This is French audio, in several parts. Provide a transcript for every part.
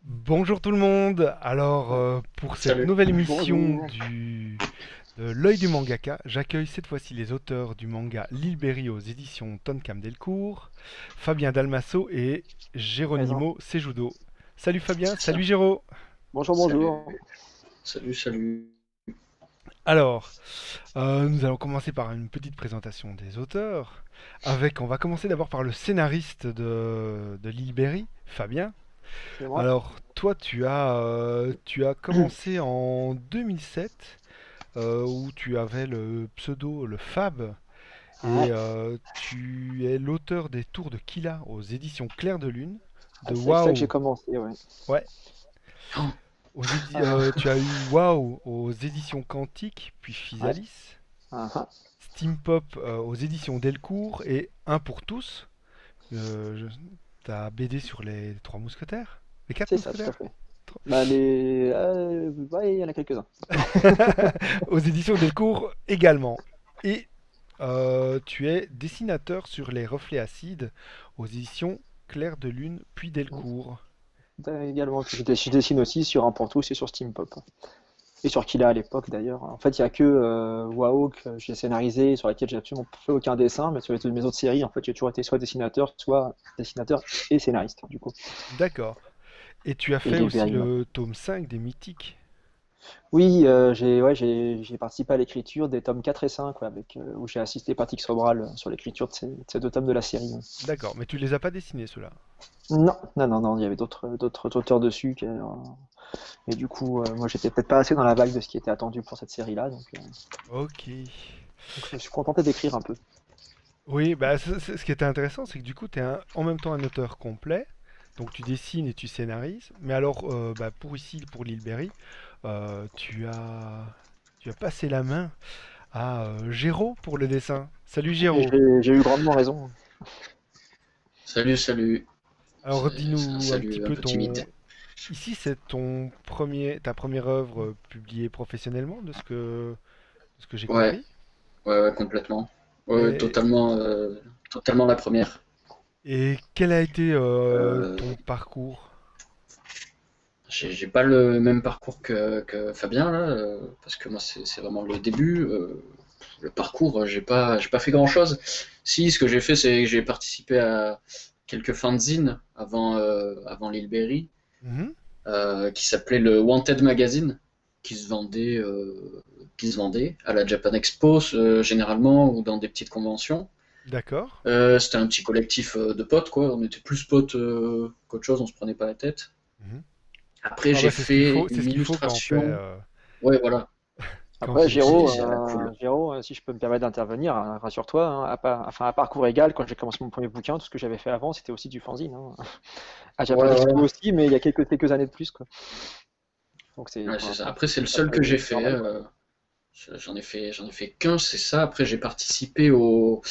Bonjour tout le monde. Alors pour cette Salut. nouvelle émission Bonjour. de l'œil du mangaka, j'accueille cette fois-ci les auteurs du manga L'Île Berry aux éditions Tonkam Delcourt, Fabien Dalmasso et Présent. Geronimo Sejudo. Salut Fabien, C'est ça. salut Géro. Bonjour, bonjour. Salut. Salut, salut. Alors, nous allons commencer par une petite présentation des auteurs. On va commencer d'abord par le scénariste de L'Île Berry, Fabien. C'est moi. Alors, toi, tu as commencé en 2007, où tu avais le pseudo, le Fab, et Ouais. tu es l'auteur des Tours de Kila aux éditions Clair de Lune, Ah, de c'est avec ça que j'ai Waouh. commencé, ouais. Ouais, Oh, Ah, tu as eu Waouh aux éditions Quantique, puis ouais. Physalis, Ah, Steam Pop aux éditions Delcourt, et Un pour tous, ta BD sur les trois mousquetaires, les quatre c'est ça, tout à mousquetaires. fait. Bah, ouais, il y en a quelques-uns. Aux éditions Delcourt également. Et tu es dessinateur sur les reflets acides aux éditions Clair de Lune puis Delcourt. Également, je dessine aussi sur un pour tous et sur Steam Pop. Et sur Killa à l'époque d'ailleurs. En fait, il n'y a que WoW que j'ai scénarisé, sur laquelle j'ai absolument fait aucun dessin, mais sur mes autres séries, en fait, j'ai toujours été soit dessinateur et scénariste, du coup. D'accord. Et tu as Et fait les aussi Berry. le tome 5 des Mythiques. Oui, j'ai participé à l'écriture des tomes 4 et 5, ouais, où j'ai assisté Patrick Sobral sur l'écriture de ces deux tomes de la série. Ouais. D'accord, mais tu les as pas dessinés ceux-là. Non, non, non, non, il y avait d'autres auteurs dessus. Et du coup, moi, j'étais peut-être pas assez dans la vague de ce qui était attendu pour cette série-là. Ok. Donc je me suis contenté d'écrire un peu. Oui, bah, ce qui était intéressant, c'est que du coup, tu es en même temps un auteur complet. Donc tu dessines et tu scénarises. Mais alors, bah, pour ici, pour l'île Berry, tu as passé la main à Géraud pour le dessin. Salut Et Géraud. j'ai eu grandement raison. salut, salut. Alors C'est un dis-nous un petit salut un peu peu timide. ton... Ici c'est ta première œuvre publiée professionnellement de ce que j'ai Ouais, compris. ouais, complètement. Ouais, Et, totalement la première. et quel a été Euh, ton parcours? j'ai pas le même parcours que Fabien là, parce que moi c'est vraiment le début. Le parcours, j'ai pas fait grand-chose. Si, ce que j'ai fait, c'est que j'ai participé à quelques fanzines avant l'île Berry. Mhm. Qui s'appelait le Wanted Magazine, qui se vendait, euh, qui se vendait à la Japan Expo généralement ou dans des petites conventions. D'accord. C'était un petit collectif de potes, quoi. On était plus potes qu'autre chose, on se prenait pas la tête. Mhm. Après, Ah j'ai bah c'est ce qu'il fait faut, c'est ce une qu'il faut illustration. Ouais, voilà. quand on Après, fait du dessin. Géraud, si je peux me permettre d'intervenir, hein, rassure-toi, hein, à parcours égal, quand j'ai commencé mon premier bouquin, tout ce que j'avais fait avant, c'était aussi du fanzine. Hein. À Japan Ouais, Expo ouais, aussi, mais il y a quelques années de plus, quoi. Donc ouais, c'est ça. Après, c'est le ça seul que paraît j'ai fait. normal, quoi. J'en ai fait qu'un, c'est ça. Après, j'ai participé au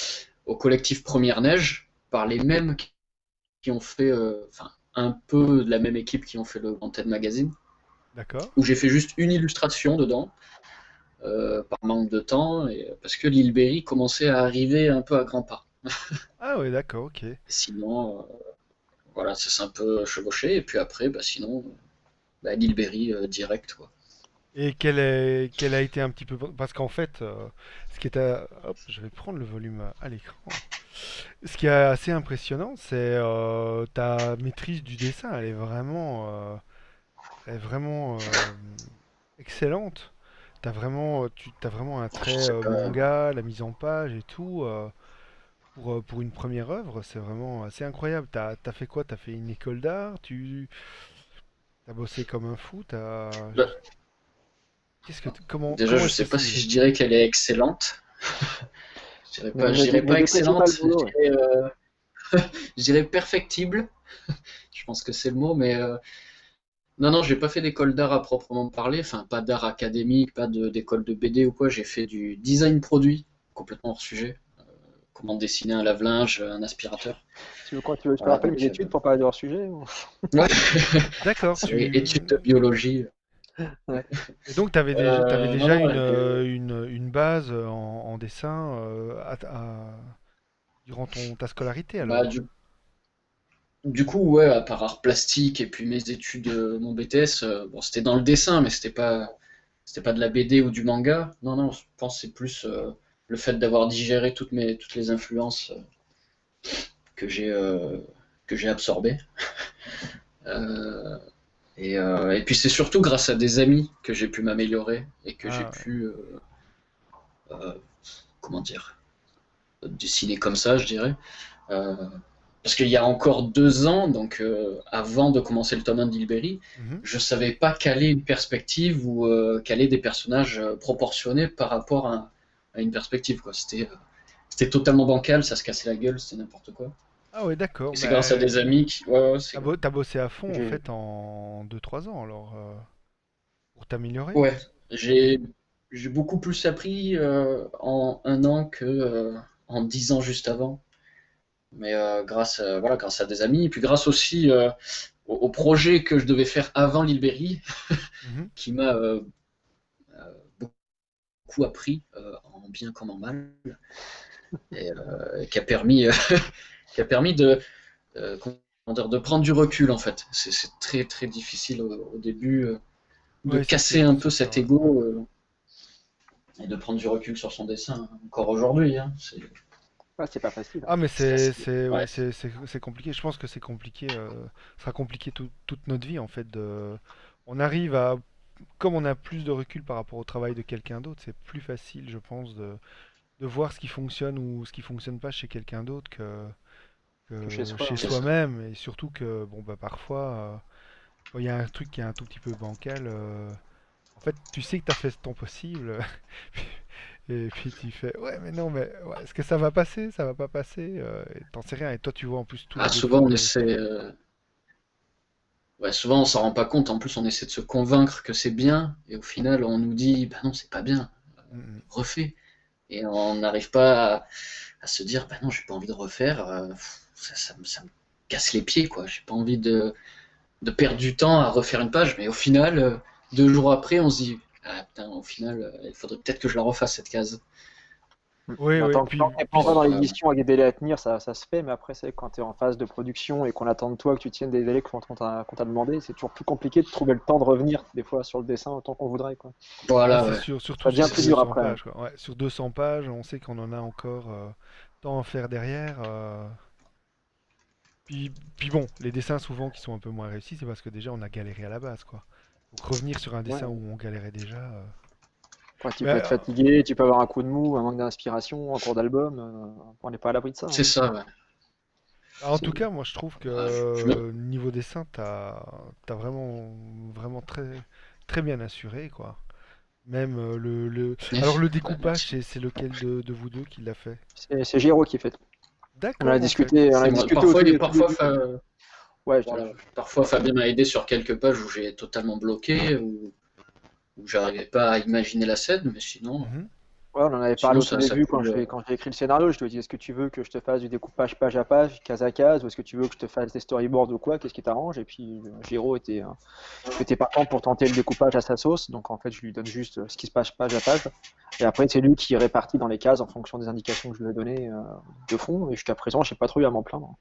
collectif Première Neige par les mêmes qui ont fait, enfin, un peu de la même équipe qui ont fait le Wanted Magazine, D'accord. où j'ai fait juste une illustration dedans, par manque de temps, et, parce que l'île Berry commençait à arriver un peu à grands pas. Ah ouais, d'accord, ok. Sinon, voilà, ça s'est un peu chevauché, et puis après, bah, sinon, bah, l'île Berry direct, quoi. Et quel a été un petit peu... Parce qu'en fait, ce qui était... Hop, je vais prendre le volume à l'écran. Ce qui est assez impressionnant, c'est ta maîtrise du dessin. Elle est vraiment excellente. T'as vraiment un Je trait sais pas. manga, la mise en page et tout. Pour une première œuvre, c'est vraiment assez incroyable. T'as fait quoi? T'as fait une école d'art? T'as bossé comme un fou? Bah, déjà, Comment je est-ce sais pas possible? si je dirais qu'elle est excellente. Je dirais Ne pas dépreciez pas le excellente, boulot, ouais. je dirais perfectible. Je pense que c'est le mot, mais non, non, j'ai pas fait d'école d'art à proprement parler, enfin pas d'art académique, pas d'école de BD ou quoi, j'ai fait du design produit, complètement hors sujet. Comment dessiner un lave-linge, un aspirateur. Tu veux quoi? Tu veux que je te Voilà, rappelle mes donc études pour parler de leur sujet? Ou- ouais, D'accord, c'est études de biologie. Ouais. Et donc, t'avais Non, déjà non, une base en dessin durant ta scolarité bah, alors? du coup, ouais, à part art plastique et puis mes études, mon BTS, bon, c'était dans le dessin, mais c'était pas de la BD ou du manga. Non, non, je pense que c'est plus le fait d'avoir digéré toutes les influences que j'ai euh, que j'ai absorbées. Euh, et puis c'est surtout grâce à des amis que j'ai pu m'améliorer et que j'ai Ah, ouais. pu, euh, comment dire, dessiner comme ça, je dirais. Euh, Parce qu'il y a encore 2 ans, donc avant de commencer le tome 1 d'Ilberi, Mhm. je savais pas caler une perspective ou caler des personnages proportionnés par rapport à une perspective, quoi. C'était totalement bancal, ça se cassait la gueule, c'était n'importe quoi. Ah ouais, d'accord. Et c'est grâce à des Mais amis qui. Ouais, ouais, c'est. t'as bossé à fond en J'ai fait en 2-3 ans alors pour t'améliorer. Ouais, j'ai j'ai beaucoup plus appris en 1 an que en 10 ans juste avant. Mais grâce à des amis, et puis grâce aussi au projet que je devais faire avant l'Ilberi, Mhm. qui m'a beaucoup appris, en bien comme en mal, et qui a permis comment dire, de prendre du recul en fait. C'est très très difficile au début de Ouais, ça casser un c'est peu sûr. cet Ouais, ouais. ego et de prendre du recul sur son dessin, encore aujourd'hui. Hein. Ouais, c'est pas facile, hein. Ah mais C'est assez. ouais, Ouais, c'est compliqué. Je pense que c'est compliqué. Ce sera compliqué toute notre vie en fait. On arrive à comme on a plus de recul par rapport au travail de quelqu'un d'autre, c'est plus facile, je pense, de voir ce qui fonctionne ou ce qui fonctionne pas chez quelqu'un d'autre Que chez que soi, chez hein. c'est ça. soi-même. Et surtout que bon bah parfois quand il y a un truc qui est un tout petit peu bancal, en fait tu sais que tu as fait ton possible. Et puis tu fais ouais mais non mais ouais, est-ce que ça va passer? Ça va pas passer? Et t'en sais rien. Et toi tu vois en plus tous les Ah, souvent défauts on de. essaie. Ouais, souvent on s'en rend pas compte. En plus, on essaie de se convaincre que c'est bien, et au final, on nous dit, bah non, c'est pas bien. Mm, Refais. Et on n'arrive pas à se dire, bah non, j'ai pas envie de refaire. Ça me casse les pieds, quoi. J'ai pas envie de perdre du temps à refaire une page, mais au final, 2 jours après, on se dit, ah putain, au final, il faudrait peut-être que je la refasse cette case. oui Bah, oui tant que t'es pas puis encore dans Euh, l'édition avec des délais à tenir, ça se fait, mais après, c'est quand tu es en phase de production et qu'on attend de toi que tu tiennes des délais qu'on t'a demandé, c'est toujours plus compliqué de trouver le temps de revenir, des fois, sur le dessin autant qu'on voudrait, quoi. ah, voilà, c'est ouais. sûr, surtout Ça devient sur C'est plus ça. dur 200 après, hein. pages, quoi. Ouais, sur 200 pages, on sait qu'on en a encore tant à faire derrière. Puis bon, les dessins souvent qui sont un peu moins réussis, c'est parce que déjà on a galéré à la base, quoi. Donc revenir sur un dessin Ouais. où on galérait déjà. Ouais, tu Mais peux être fatigué, tu peux avoir un coup de mou, un manque d'inspiration en cours d'album. On n'est pas à l'abri de ça, C'est hein. ça, ouais. en tout cas, moi je trouve que Ouais, je me... niveau dessin, t'as vraiment très bien assuré, quoi. Même Alors le Bah, découpage, merci. c'est lequel de vous deux qui l'a fait? C'est Giro qui fait. D'accord, en fait. On en a C'est moi. discuté au tout Parfois, début. Ouais, voilà. Parfois, Fabien m'a aidé sur quelques pages où j'ai totalement bloqué, où j'arrivais pas à imaginer la scène, mais sinon, Mhm. ouais, on en avait parlé sinon au tout ça début coule. quand j'ai écrit le scénario. Je lui ai dit, est-ce que tu veux que je te fasse du découpage page à page, case à case, ou est-ce que tu veux que je te fasse des storyboards ou quoi? Qu'est-ce qui t'arrange? Et puis Giro était partant pour tenter le découpage à sa sauce. Donc en fait, je lui donne juste ce qui se passe page à page. Et après, c'est lui qui répartit dans les cases en fonction des indications que je lui ai données de fond. Et jusqu'à présent, j'ai pas trop eu à m'en plaindre.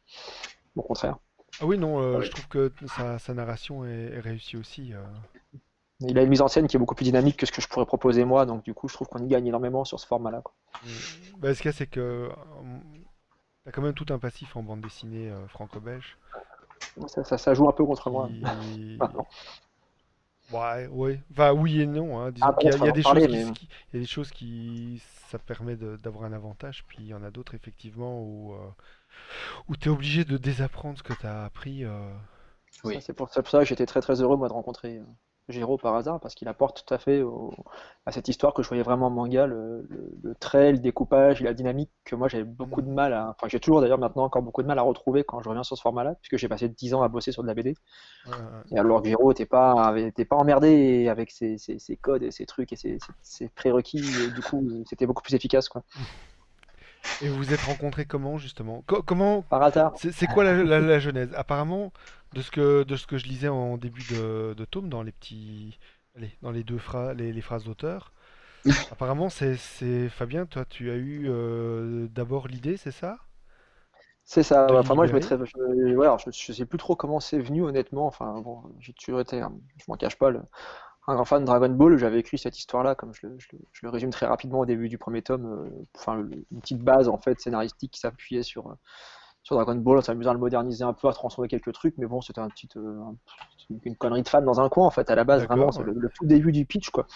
Au contraire. Ah oui, non, je Ouais. trouve que sa narration est réussie aussi. Il a une mise en scène qui est beaucoup plus dynamique que ce que je pourrais proposer moi. Donc du coup, je trouve qu'on y gagne énormément sur ce format-là, quoi. Mm. Bah, ce qu'il y a, c'est que t'as quand même tout un passif en bande dessinée franco-belge Ça joue un peu contre moi qui. maintenant. Ouais, ouais. Enfin, oui et non, hein. Ah, Disons qu'il y a, contre, il y on a en des choses parlait, mais il y a des choses qui, ça permet d'avoir un avantage, puis il y en a d'autres effectivement où t'es obligé de désapprendre ce que t'as appris. ça, Oui. c'est pour ça que j'étais très très heureux moi de rencontrer Giro par hasard parce qu'il apporte tout à fait à cette histoire que je voyais vraiment en manga, le trait, le découpage, la dynamique que moi j'avais beaucoup Mm. de mal à, enfin j'ai toujours d'ailleurs maintenant encore beaucoup de mal à retrouver quand je reviens sur ce format-là puisque j'ai passé 10 ans à bosser sur de la BD. Ouais, ouais. Et alors que Giro était pas emmerdé avec ses codes et ses trucs et ses prérequis et du coup c'était beaucoup plus efficace, quoi. Et vous vous êtes rencontrés comment justement? Comment Par hasard. c'est quoi la genèse? Apparemment, de ce que je lisais en début de tome dans les petits, allez, dans les les phrases d'auteur. Apparemment, c'est Fabien, toi, tu as eu d'abord l'idée, c'est ça? C'est ça. te Ouais. Enfin, moi, libérer. ouais, alors, je sais plus trop comment c'est venu, honnêtement. Enfin, bon, j'ai toujours été, je m'en cache pas, un grand fan de Dragon Ball. J'avais écrit cette histoire-là, comme je le résume très rapidement au début du premier tome. Enfin, une petite base en fait scénaristique qui s'appuyait sur Dragon Ball, en s'amusant à le moderniser un peu, à transformer quelques trucs. Mais bon, c'était une connerie de fan dans un coin en fait. À la base, vraiment, D'accord, c'est ouais. le tout début du pitch, quoi.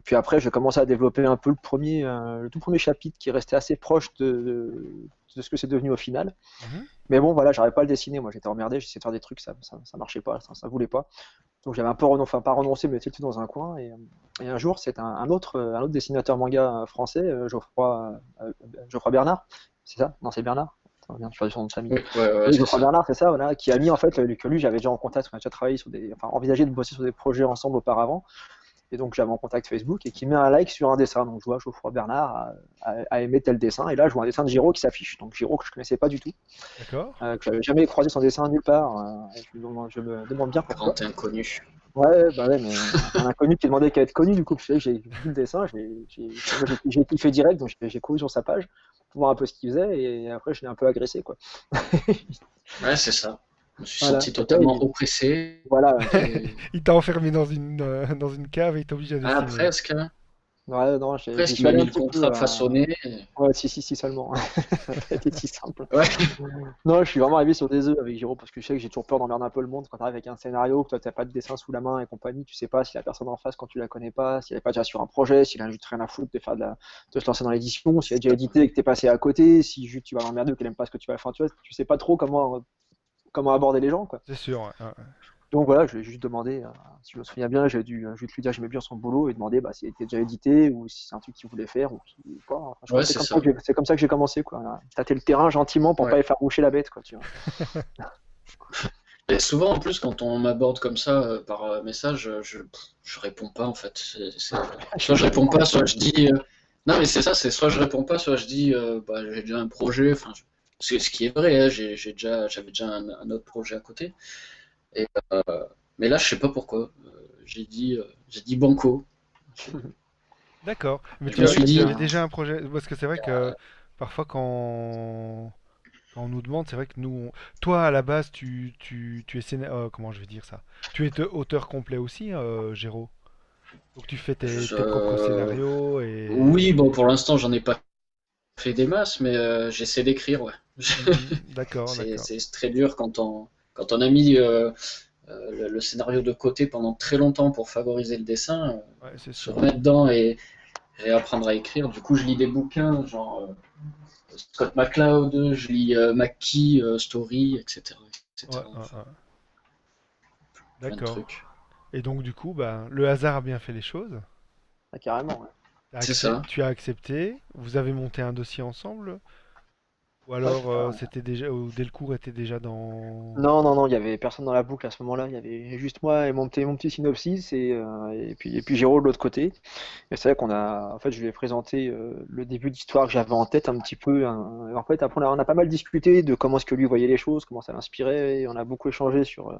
Puis après, j'ai commencé à développer un peu le tout premier chapitre qui restait assez proche de ce que c'est devenu au final. Mhm. Mais bon, voilà, j'arrivais pas à le dessiner. Moi, j'étais emmerdé, j'essayais de faire des trucs, ça marchait pas, ça voulait pas. Donc j'avais un peu renoncé, enfin pas renoncé, mais c'était tout dans un coin. Et un jour, c'est un autre dessinateur manga français, Geoffroy Bernard, c'est ça? Non, c'est Bernard. Attends, bien, je suis son nom de famille. Ouais, ouais, ouais, Oui, c'est Geoffroy ça. Bernard, c'est ça, voilà, qui a mis en fait que lui, j'avais déjà en contact, on a déjà travaillé enfin envisagé de bosser sur des projets ensemble auparavant. Et donc j'avais en contact Facebook et qui met un like sur un dessin. Donc je vois Geoffroy Bernard a aimé tel dessin. Et là, je vois un dessin de Giro qui s'affiche. Donc Giro que je connaissais pas du tout, D'accord. que j'avais jamais croisé son dessin nulle part. Je me demande bien pourquoi. Grand inconnu. Ouais, bah ouais, mais un inconnu qui demandait qu'à être connu, du coup, tu sais, j'ai vu le dessin, j'ai kiffé direct, donc j'ai couru sur sa page pour voir un peu ce qu'il faisait, et après je l'ai un peu agressé, quoi. Ouais, c'est ça. Je me suis Voilà, senti ok, totalement oppressé. voilà. Il t'a enfermé dans une cave et il t'a obligé à Ah, dessiner. presque, hein. Ouais, non, j'y Presque, il suis m'a allé mis un le petit peu. contrat façonné. Ouais, si seulement. Ça n'a pas été si simple. Ouais, Non, je suis vraiment arrivé sur des œufs avec Giro parce que je sais que j'ai toujours peur d'emmerder un peu le monde quand tu arrives avec un scénario, que toi t'as pas de dessin sous la main et compagnie, tu sais pas si la personne en face quand tu la connais pas, si elle est pas déjà sur un projet, s'il a juste rien à foutre de se lancer dans l'édition, si elle a déjà édité et que t'es passé à côté, si juste tu vas l'emmerder ou qu'elle aime pas ce que tu vas faire, tu vois, tu sais pas trop comment aborder les gens, quoi. C'est sûr, ouais, ouais. Donc voilà, je lui ai juste demandé, si je me souviens bien, j'ai dû lui dire que j'aimais bien son boulot et demander bah, s'il était déjà édité ou si c'est un truc qu'il voulait faire ou quoi. Enfin, je crois ouais, que c'est ça. c'est comme ça que j'ai commencé, quoi. Tâter le terrain gentiment pour pas Ouais. les faire boucher la bête, quoi, tu vois. Et souvent, en plus, quand on m'aborde comme ça par message, je réponds pas, en fait. Je Soit je sais réponds pas. pas, soit je dis. Non, mais c'est ça, c'est soit je réponds pas, soit je dis bah, j'ai déjà un projet. Enfin, ce qui est vrai, hein, j'avais déjà un autre projet à côté. Et, mais là, je sais pas pourquoi. J'ai dit banco. D'accord. Mais Je me suis tu dit, avais déjà un projet. Parce que c'est vrai que parfois quand on nous demande, c'est vrai que toi à la base, tu es comment je vais dire ça? Tu es auteur complet aussi, Géraud. Donc tu fais tes propres je- scénarios et. oui, bon, pour l'instant, j'en ai pas fait des masses, mais j'essaie d'écrire, ouais. Mhm. D'accord, d'accord. C'est très dur quand on a mis le scénario de côté pendant très longtemps pour favoriser le dessin, Ouais, c'est se sûr. remettre dedans et réapprendre à écrire. Du coup, je lis des bouquins, genre Scott McCloud, je lis McKee, Story, etc., Ouais, etc. ouais, Enfin, ouais. plein de D'accord. trucs. Et donc du coup, bah, le hasard a bien fait les choses. Ah, carrément, ouais. C'est ça. Tu as accepté. Vous avez monté un dossier ensemble. Ou Ouais, alors c'était déjà, ou Delcourt était déjà dans. non, non, non, il y avait personne dans la boucle à ce moment-là. Il y avait juste moi et mon petit synopsis et puis Géraud de l'autre côté. Et c'est vrai en fait, je lui ai présenté le début d'histoire que j'avais en tête un petit peu, hein. En fait, après, on a pas mal discuté de comment est-ce que lui voyait les choses, comment ça l'inspirait. Et on a beaucoup échangé sur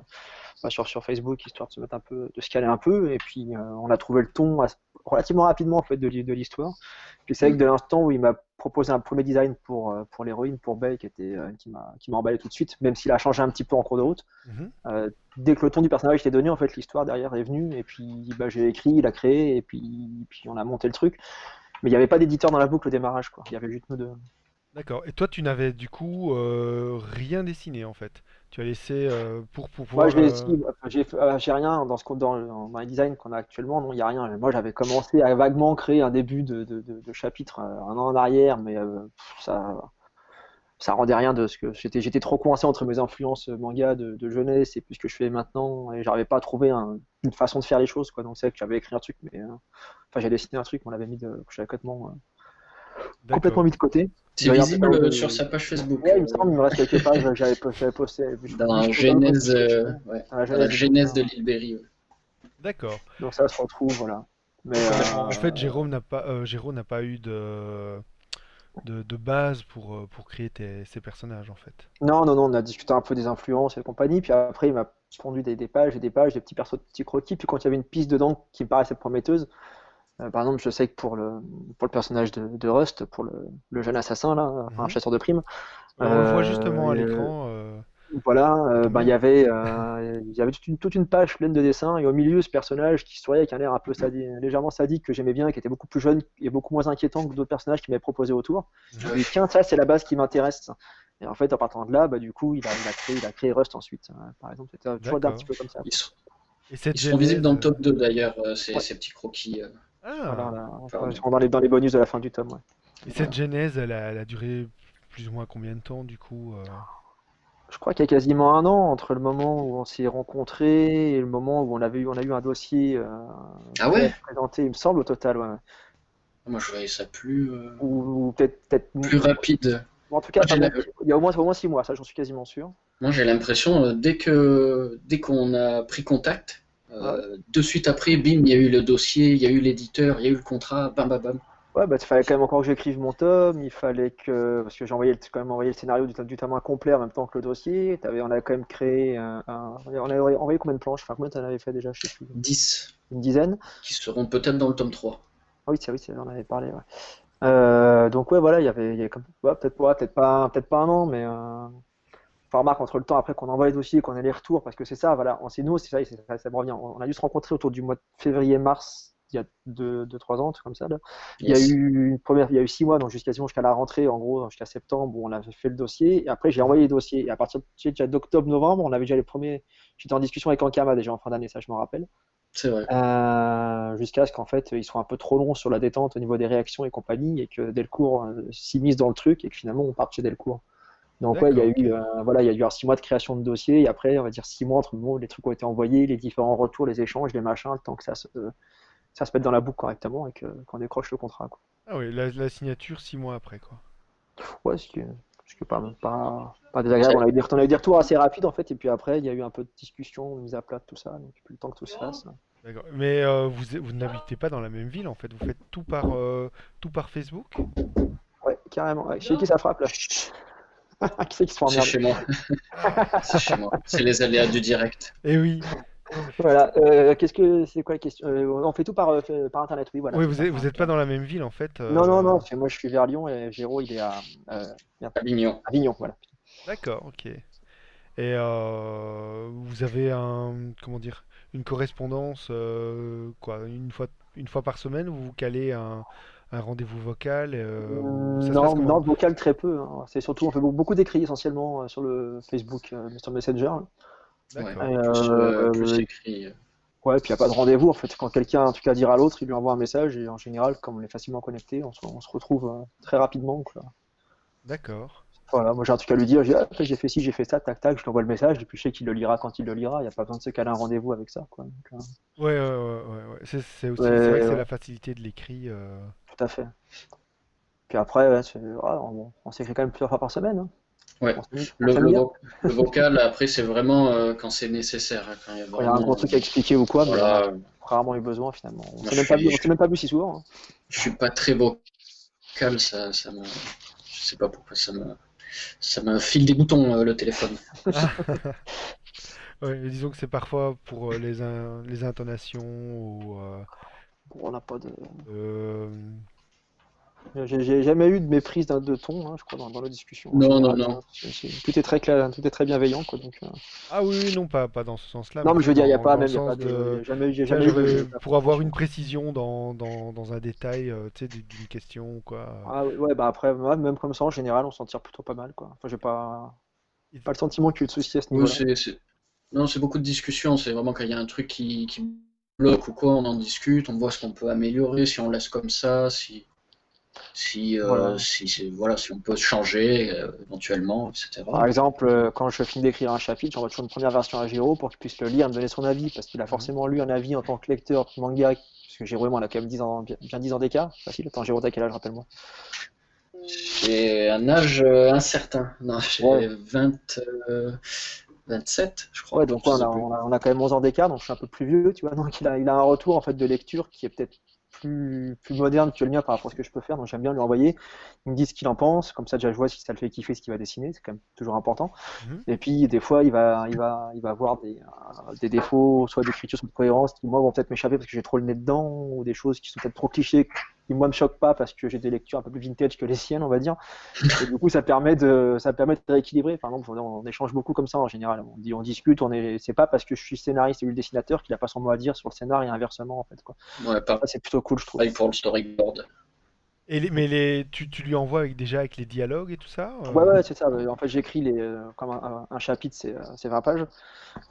Facebook, histoire de se mettre un peu, de se caler un peu. Et puis, on a trouvé le ton relativement rapidement, en fait, de l'histoire. Puis c'est vrai que Mm. de l'instant où il m'a proposé un premier design pour l'héroïne, pour Belle, qui m'a emballé tout de suite, même s'il a changé un petit peu en cours de route. Mhm. Dès que le ton du personnage était donné, en fait, l'histoire derrière est venue, et puis bah, j'ai écrit, il a créé, puis on a monté le truc. Mais il n'y avait pas d'éditeur dans la boucle au démarrage, quoi. Il y avait juste nous deux. D'accord. Et toi, tu n'avais du coup rien dessiné en fait. Tu as laissé pour Moi, pouvoir. je l'ai si, enfin, j'ai rien dans les designs qu'on a actuellement, non, il n'y a rien. Moi, j'avais commencé à vaguement créer un début de chapitre un an en arrière, mais ça rendait rien de ce que j'étais trop coincé entre mes influences manga de jeunesse et puis ce que je fais maintenant, et j'arrivais pas à trouver une façon de faire les choses, quoi. Donc, c'est vrai que j'avais écrit un truc, mais enfin, j'ai dessiné un truc, on l'avait que j'avais complètement D'accord. mis de côté. Il C'est doit y avoir visible peut-être sur sa page Facebook, ouais, il me semble, il me reste quelques pages, j'avais posté dans juste au download, Genèse, ouais, dans la dans la genèse du genèse bouquin. de l'île Berry. Ouais. D'accord. Donc ça se retrouve, voilà. Mais En fait, Jérôme n'a pas eu de base pour créer ces personnages en fait. non, non, non, on a discuté un peu des influences et compagnie, puis après il m'a pondu des pages et des pages, des petits persos, des petits croquis, puis quand il y avait une piste dedans qui me paraissait prometteuse, Par exemple, je sais que pour le personnage de Rust, pour le jeune assassin, là, enfin, un Mhm. chasseur de primes, Ouais, on le voit euh, justement à euh, l'écran. voilà, Ça tombe ben, bien. il y avait toute une page pleine de dessins, et au milieu, ce personnage qui souriait avec un air un peu légèrement sadique, que j'aimais bien, qui était beaucoup plus jeune et beaucoup moins inquiétant que d'autres personnages qui m'avaient proposé autour. Je me Mhm. dis, tiens, ça, c'est la base qui m'intéresse. Et en fait, en partant de là, bah, du coup, il a créé Rust ensuite. Par exemple, c'était toujours un petit D'accord. peu comme ça, Ils, quoi. sont Et cette ils seront visibles genèse. dans le top 2 d'ailleurs, Ouais, ces petits croquis. voilà, Ah. ils Pardon. seront dans les bonus de la fin du tome. Ouais. Et cette Voilà. genèse, elle a duré plus ou moins combien de temps du coup Je crois qu'il y a quasiment un an entre le moment où on s'est rencontrés et le moment où on a eu un dossier Ah prêt à ouais? se présenter, il me semble, au total. Ouais. Moi je voyais ça plus, Ou peut-être, plus rapide. en tout cas, Moi pas j'ai moins, la- il y a au moins 6 mois, ça j'en suis quasiment sûr. Moi, j'ai l'impression, dès qu'on a pris contact, Ah ouais, de suite après, bim, il y a eu le dossier, il y a eu l'éditeur, il y a eu le contrat, bam bam bam. ouais, bah, il fallait quand même encore que j'écrive mon tome, il fallait que, parce que quand même envoyé le scénario du tome incomplet en même temps que le dossier, on a quand même créé on a envoyé combien de planches, enfin combien t'en avais fait déjà, je sais plus, 10 une dizaine. qui seront peut-être dans le tome 3. Ah oui, on en avait parlé, ouais. Donc ouais, voilà, il y avait comme, ouais, peut-être pas un an, mais enfin, remarque, entre le temps après qu'on envoie les dossiers, qu'on ait les retours, parce que c'est ça, voilà, on sait nous, c'est ça, ça me revient. On a dû se rencontrer autour du mois de février-mars, il y a 3 ans, un truc comme ça, là. Yes. Il y a eu 6 mois, donc jusqu'à la rentrée, en gros, jusqu'à septembre, où on avait fait le dossier, et après j'ai envoyé les dossiers. Et à partir déjà d'octobre-novembre, on avait déjà les premiers. J'étais en discussion avec Ankama déjà en fin d'année, ça je me rappelle. C'est vrai. Jusqu'à ce qu'en fait ils soient un peu trop longs sur la détente au niveau des réactions et compagnie, et que Delcourt s'immisce dans le truc, et que finalement on parte chez Delcourt. Donc ouais, D'accord, ok. voilà, il y a eu 6 mois de création de dossier, et après on va dire 6 mois entre le moment où les trucs ont été envoyés, les différents retours, les échanges, les machins, le temps que ça se mette dans la boucle correctement et qu'on décroche le contrat, quoi. Ah oui, la signature 6 mois après, quoi. Ouais, ce qui est pas désagréable. C'est On a eu des retours assez rapides en fait, et puis après il y a eu un peu de discussion, mise à plat, tout ça, donc plus le temps que tout se fasse. D'accord. Mais vous n'habitez pas dans la même ville en fait, vous faites tout par Facebook? Ouais, carrément. Ouais. Chez qui ça frappe là? Qui c'est qui se fait c'est emmerder? chez moi. C'est chez moi. C'est les aléas du direct. Eh oui, Voilà. C'est quoi la question? On fait tout par internet, oui, voilà, oui, c'est ça. vous êtes pas dans la même ville en fait. Non, non, non, parce que moi je suis vers Lyon et Géraud il est euh, merde, Avignon. Avignon, voilà. D'accord, ok. Et vous avez comment dire, une correspondance, quoi, une fois par semaine, vous vous calez un rendez-vous vocal, ou ça se passe Non, comment? non, vocal très peu, hein. C'est surtout, on fait beaucoup d'écrits essentiellement sur le Facebook, sur le Messenger, là. Ouais. Et, D'accord. Plus écrit. ouais, puis il n'y a pas de rendez-vous en fait. Quand quelqu'un, en tout cas, dire à l'autre, il lui envoie un message, et en général, comme on est facilement connecté, on se retrouve très rapidement, quoi. D'accord. Voilà, moi j'ai un truc à lui dire, après, j'ai fait ci, j'ai fait ça, tac tac, je lui envoie le message, et puis je sais qu'il le lira quand il le lira, il n'y a pas besoin de se caler un rendez-vous avec ça, quoi. Donc, Ouais. C'est aussi, c'est vrai ouais, que c'est ouais, la facilité de l'écrit. tout à fait. Puis après, ouais, on s'écrit quand même plusieurs fois par semaine, hein. Ouais. On s'aime bien. Le vocal, après, c'est vraiment quand c'est nécessaire, hein, quand il y a Quand il y a un gros vraiment. truc à expliquer ou quoi, mais on a Voilà. rarement eu besoin finalement. On Moi, s'est même pas vu, on s'est même pas vu si souvent, hein. je suis pas très vocal, je sais pas pourquoi ça me file des boutons le téléphone. Ah, ouais, disons que c'est parfois pour les intonations ou Bon, on n'a pas de. euh, J'ai jamais eu de méprise de ton, hein, je crois, dans nos discussions en Non, non, général. non. Tout est très clair, tout est très bienveillant, quoi. Donc, Ah oui, oui, non, pas dans ce sens-là, non, mais mais je tu sais, veux dire, dans le il y a pas sens de, de, j'ai tiens, jamais eu de pour avoir une confrontation. précision dans un détail, tu sais, d'une question ou quoi. Ah ouais, ouais, bah après, ouais, même comme ça, en général, on s'en tire plutôt pas mal, quoi. Enfin, j'ai pas le sentiment qu'il y ait de soucis à ce Oui, niveau-là. non, c'est beaucoup de discussions. C'est vraiment quand il y a un truc qui bloque ou quoi, on en discute, on voit ce qu'on peut améliorer, si on laisse comme ça, Voilà. voilà, si on peut changer éventuellement, Par etc. exemple, quand je finis d'écrire un chapitre, j'envoie toujours une première version à Géraud pour qu'il puisse le lire et me donner son avis, parce qu'il a Mhm. forcément lu un avis en tant que lecteur manga, parce que Géraud et moi, on a quand même 10 ans, bien 10 ans d'écart. Facile, attends, Géraud, t'as quel âge, rappelle-moi? J'ai un âge incertain. Non, Ouais. j'ai 20, 27, je Ouais, crois. donc Je ouais, sais plus. on a quand même 11 ans d'écart, donc je suis un peu plus vieux, tu vois. Donc il a un retour en fait de lecture qui est peut-être plus moderne que le mien par rapport à ce que je peux faire, donc j'aime bien lui envoyer. Il me dit ce qu'il en pense, comme ça déjà je vois si ça le fait kiffer ce qu'il va dessiner, c'est quand même toujours important. Mhm. Et puis des fois il va avoir des défauts, soit d'écriture, soit de cohérence, qui moi vont peut-être m'échapper parce que j'ai trop le nez dedans, ou des choses qui sont peut-être trop clichés, qui moi me choquent pas parce que j'ai des lectures un peu plus vintage que les siennes, on va dire. Et du coup ça permet de rééquilibrer. Par exemple, on échange beaucoup comme ça en général. On discute, c'est pas parce que je suis scénariste et lui le dessinateur qu'il a pas son mot à dire sur le scénario et inversement en fait quoi. Ouais, Ça, c'est plutôt cool, je trouve. pareil pour le storyboard. Mais tu lui envoies déjà avec les dialogues et tout ça Ouais, ouais, c'est ça. En fait, j'écris comme un chapitre, c'est 20 pages.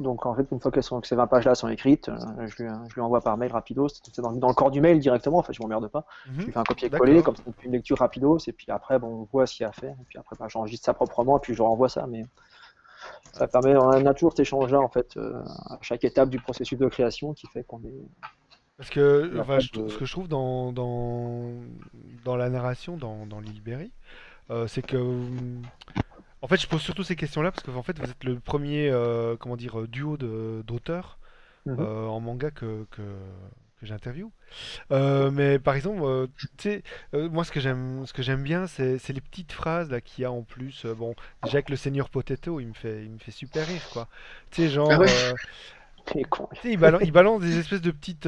Donc, en fait, une fois que ces 20 pages-là sont écrites, je lui envoie par mail rapidos. C'est dans le corps du mail directement. En fait, je m'emmerde pas. Je Mhm. lui fais un copier-coller, D'accord. comme ça, une lecture rapidos. Et puis après, bon, on voit ce qu'il y a à faire. Et puis après, j'enregistre ça proprement. Et puis je leur envoie ça. Mais ça permet, on a toujours cet échange-là, en fait, à chaque étape du processus de création qui fait Parce que on a enfin, pas de. ce que je trouve dans la narration, dans l'île Berry, c'est que en fait, je pose surtout ces questions-là parce que en fait, vous êtes le premier comment dire duo d'auteurs Mhm. en manga que j'interviewe. Mais par exemple, tu sais, moi ce que j'aime bien, c'est les petites phrases là qu'il y a en plus. Bon, déjà que le Seigneur Potato, il me fait super rire quoi. Tu sais, Ah genre, ouais? C'est con. tu sais, il balance des espèces de petites.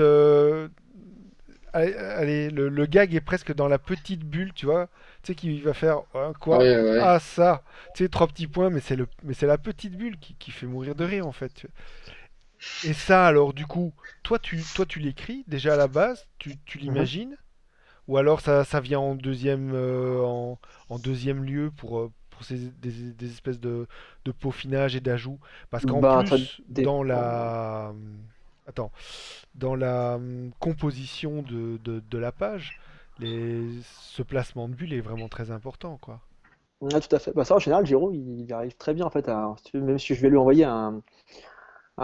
Allez, le gag est presque dans la petite bulle, tu vois. Tu sais qu'il va faire quoi? Ouais, ouais. Ah ça. Tu sais, trois petits points, mais c'est la petite bulle qui fait mourir de rire en fait. Et ça, alors, du coup, toi, tu l'écris déjà à la base, tu Mhm. l'imagines, ou alors ça vient en deuxième lieu pour des espèces de peaufinage et d'ajout. Parce qu'en Bah, ça plus, dépend. attends, dans la composition de la page, ce placement de bulle est vraiment très important, quoi. Ouais, tout à fait. Bah, ça, en général, Giro, il arrive très bien, en fait, même si je vais lui envoyer un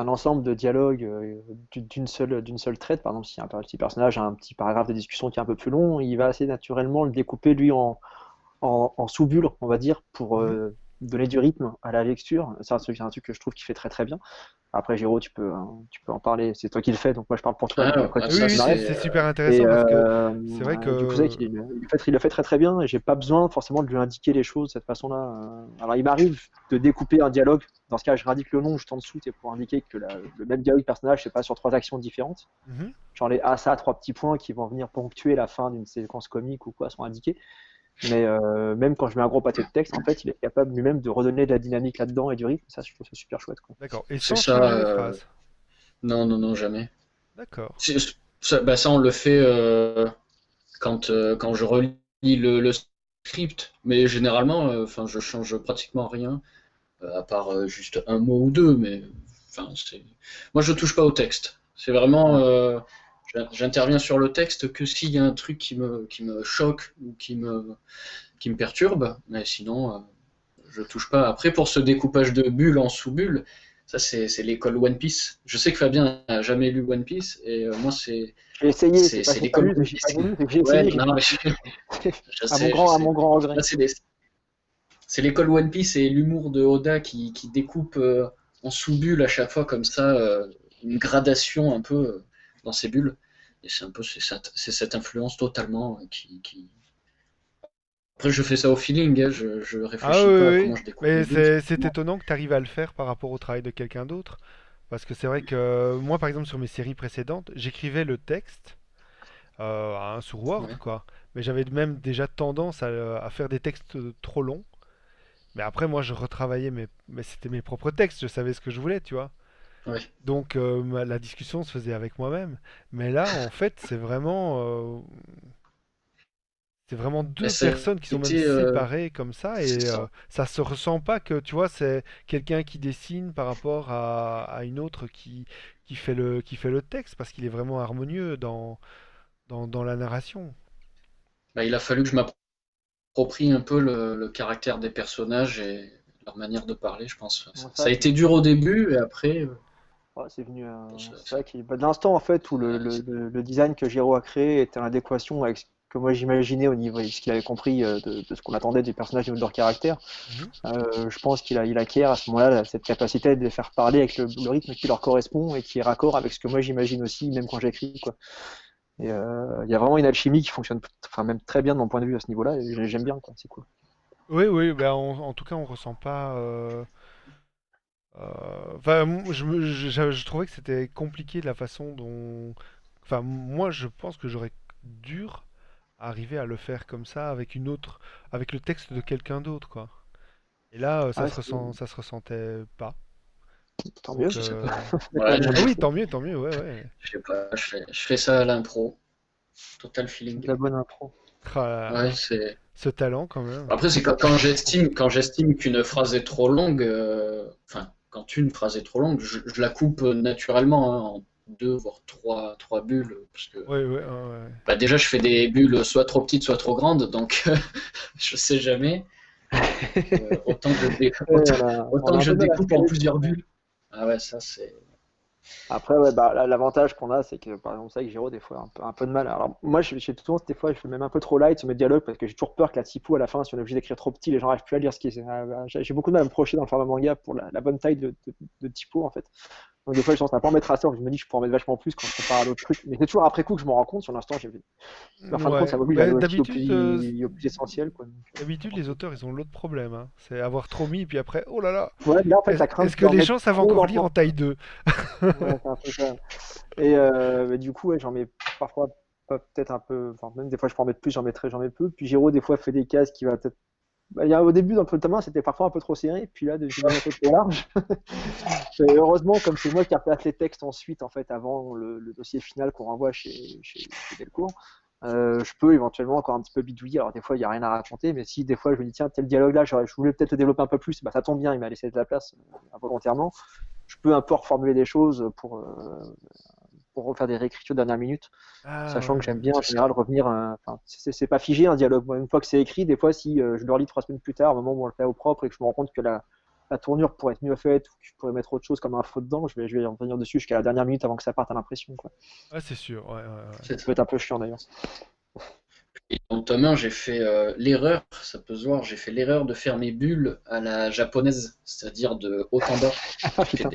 ensemble de dialogues d'une seule traite, par exemple, si un petit personnage a un petit paragraphe de discussion qui est un peu plus long, il va assez naturellement le découper, lui, en sous-bulles, on va dire, pour Mhm. donner du rythme à la lecture. C'est un truc que je trouve qu'il fait très très bien. Après, Giro, tu peux en parler, c'est toi qui le fais, donc moi je parle pour toi, mais Ah, après ah, tu Oui, seras ça oui, scénariste. c'est super Et intéressant parce que c'est vrai du coup, c'est que... il le fait très très bien, et j'ai pas besoin forcément de lui indiquer les choses de cette façon-là. Alors, il m'arrive de découper un dialogue. Dans ce cas, je indique le nom juste en dessous, c'est pour indiquer que le même dialogue personnage, c'est pas sur trois actions différentes. Mhm. Genre les ça, trois petits points qui vont venir ponctuer la fin d'une séquence comique ou quoi sont indiqués. Mais même quand je mets un gros pâté de texte, en fait, il est capable lui-même de redonner de la dynamique là-dedans et du rythme. Ça, je trouve ça super chouette, quoi. D'accord. Et c'est sans ça. changer les phrases. Non, non, non, jamais. D'accord. Ça, on le fait quand je relis le script. Mais généralement, enfin, je change pratiquement rien, à part juste un mot ou deux. Mais enfin, moi, je touche pas au texte. C'est vraiment, Ouais. j'interviens sur le texte que s'il y a un truc qui me choque ou qui me perturbe. Mais sinon, je touche pas. Après, pour ce découpage de bulles en sous-bulles, ça c'est l'école One Piece. Je sais que Fabien n'a jamais lu One Piece et moi J'ai essayé, c'est pas que c'est j'ai pas l'école lu, One j'ai Piece. pas voulu, c'est que j'ai Ouais, essayé, j'ai non, pas mais pu. je À mon sais, je grand, à sais. mon grand regret. Là, c'est l'école One Piece et l'humour de Oda qui découpe en sous-bulles à chaque fois comme ça, une gradation un peu dans ces bulles. Et c'est un peu c'est cette influence totalement Après, je fais ça au feeling, hein, je Ah réfléchis oui, pas à oui, comment oui. je découpe Mais une bulle. c'est étonnant que tu arrives à le faire par rapport au travail de quelqu'un d'autre. Parce que c'est vrai que moi, par exemple, sur mes séries précédentes, j'écrivais le texte sur Word, Ouais. quoi. Mais j'avais même déjà tendance à faire des textes trop longs. Mais après, moi, je retravaillais mais c'était mes propres textes, je savais ce que je voulais, tu vois. Ouais. Donc, la discussion se faisait avec moi-même. Mais là, en fait, c'est vraiment Et deux ça a personnes qui sont même été, séparées comme ça c'est et ça. ça se ressent pas que, tu vois, c'est quelqu'un qui dessine par rapport à une autre qui fait le texte parce qu'il est vraiment harmonieux dans la narration. Bah, il a fallu que je m'approprie un peu le caractère des personnages et leur manière de parler, je pense. Bon, Ça ça, a été dur au début et après, ouais, c'est venu. C'est ça- vrai qu'il bah, de l'instant en fait où le, ouais, le, le- le design que Giro a créé était en adéquation avec ce que moi j'imaginais au niveau de ce qu'il avait compris de ce qu'on attendait des personnages et de leur caractère. Mhm. Je pense qu'il acquiert à ce moment-là cette capacité de les faire parler avec le rythme qui leur correspond et qui est raccord avec ce que moi j'imagine aussi, même quand j'écris, quoi. Et il y a vraiment une alchimie qui fonctionne, enfin même très bien de mon point de vue à ce niveau-là. Et j'aime bien, quoi. C'est cool. Oui, oui, bah, en tout cas, on ressent pas. Enfin, je trouvais que c'était compliqué de la façon dont. Enfin, moi, je pense que j'aurais dur à arriver à le faire comme ça avec une autre, avec le texte de quelqu'un d'autre, quoi. Et là, Ah, ça se ressentait pas. tant mieux. Donc, Si ça peut. C'est quand Ouais, même bien ah oui, bossé. tant mieux, ouais, ouais. je sais pas, je fais ça à l'impro, total C'est de feeling. la bonne impro. Ah là Ouais, là, c'est. ce talent quand même. Après, c'est quand j'estime qu'une phrase est trop longue, enfin, quand une phrase est trop longue, je la coupe naturellement hein, en deux, voire trois bulles, parce que Ouais, ouais, ouais, ouais. bah, déjà, je fais des bulles soit trop petites, soit trop grandes, donc je sais jamais. Donc, Ouais, on autant a que un je peu de mal à se découpe en caler plusieurs dessus. bulles. Ah ouais, ça c'est. Après, ouais, bah, l'avantage qu'on a, c'est que par exemple, ça avec Giro, des fois, un peu de mal. Alors, moi, j'ai tout le temps, des fois, je fais même un peu trop light sur mes dialogues parce que j'ai toujours peur que la typo à la fin, si on est obligé d'écrire trop petit, les gens n'arrivent plus à lire ce qui est. J'ai beaucoup de mal à me projeter dans le format manga pour la bonne taille de typo, en fait. Donc, des fois, je pense à pas en mettre assez, alors que je me dis que je pourrais en mettre vachement plus quand je compare à d'autres trucs. Mais c'est toujours après coup que je me rends compte, sur l'instant, en fin de compte, Ouais, ça m'oblige à bah, aller aussi au plus essentiel, quoi. d'habitude, les auteurs, ils ont l'autre problème, hein. C'est avoir trop mis, puis après, oh là là, Ouais, là, en fait, la crainte est-ce que d'en les mettre gens savent trop encore dans le lire en taille 2? Ouais, c'est un peu ça. Et mais du coup, ouais, j'en mets parfois peut-être un peu, enfin même des fois je peux en mettre plus, j'en mets peu. Puis Giro des fois fait des cases qui va peut-être. Bah, au début dans le main c'était parfois un peu trop serré, puis là je devenu un peu trop large. Et heureusement, comme c'est moi qui replace les textes ensuite, en fait, avant le dossier final qu'on renvoie chez Delcourt, je peux éventuellement encore un petit peu bidouiller. Alors des fois il n'y a rien à raconter, mais si des fois je me dis tiens tel dialogue là, je voulais peut-être le développer un peu plus, bah ça tombe bien, il m'a laissé de la place involontairement. Je peux un peu reformuler des choses pour refaire des réécritures de dernière minute, Ah sachant que ouais, j'aime bien en C'est ça. général revenir. Enfin, c'est pas figé un dialogue. Moi, une fois que c'est écrit, des fois, si je le relis 3 semaines plus tard, au moment où on le fait au propre et que je me rends compte que la tournure pourrait être mieux faite ou que je pourrais mettre autre chose comme un faux dedans, je vais revenir dessus jusqu'à la dernière minute avant que ça parte à l'impression, quoi. ah, c'est sûr, ouais, ouais, ouais. C'est Ça peut ça. être un peu chiant d'ailleurs. Et dans le tome 1, j'ai fait l'erreur, ça peut se voir, j'ai fait l'erreur de faire mes bulles à la japonaise, c'est-à-dire de haut en bas. Ah J'ai fait putain.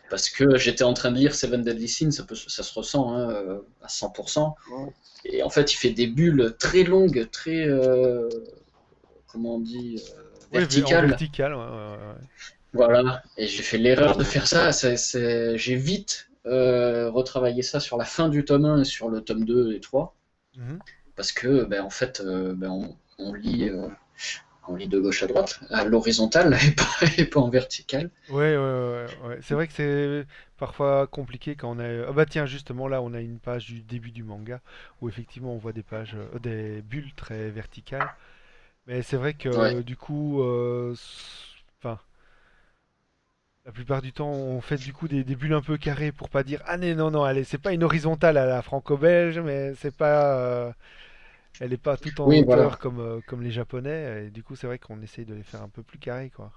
parce que j'étais en train de lire Seven Deadly Sins, ça se ressent hein, à 100%. Ouais. Et en fait, il fait des bulles très longues, très, comment on dit, Ouais, en verticales. vertical, ouais, ouais, ouais. Voilà. Et j'ai fait l'erreur de faire ça. J'ai vite retravaillé ça sur la fin du tome 1 et sur le tome 2 et 3. Mhm. Parce que, ben, en fait, on lit de gauche à droite, à l'horizontale et pas en verticale. Ouais, ouais, ouais, ouais. C'est vrai que c'est parfois compliqué quand on a. Ah bah tiens, justement là, on a une page du début du manga où effectivement on voit des pages, des bulles très verticales. Mais c'est vrai Ouais. que du coup, enfin, la plupart du temps, on fait du coup des bulles un peu carrées pour pas dire ah non non non, allez, c'est pas une horizontale à la franco-belge, mais c'est pas, elle est pas tout en Oui, hauteur voilà. comme comme les japonais. Et du coup, c'est vrai qu'on essaye de les faire un peu plus carrés quoi.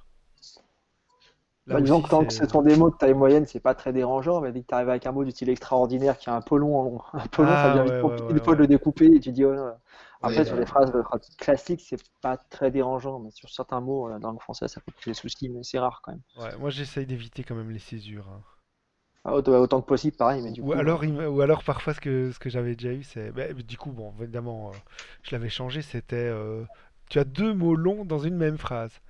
Là Bah, disons aussi, que tant que c'est. ce sont des mots de taille moyenne, c'est pas très dérangeant, mais dès que tu arrives avec un mot du style extraordinaire qui est un peu long, un peu long, ça Ah devient vite ouais ouais compliqué ouais des fois de ouais. le découper et tu dis, oh, non. Oui, Après, sur des voilà. phrases classiques, c'est pas très dérangeant, mais sur certains mots dans la langue française, ça peut poser des soucis, mais c'est rare quand même. Ouais, moi j'essaye d'éviter quand même les césures, hein. Ah, autant que possible, pareil, mais du Ou coup, alors, ou alors parfois ce que j'avais déjà eu, c'est. Bah, du coup, bon, évidemment, je l'avais changé, c'était. Tu as deux mots longs dans une même phrase.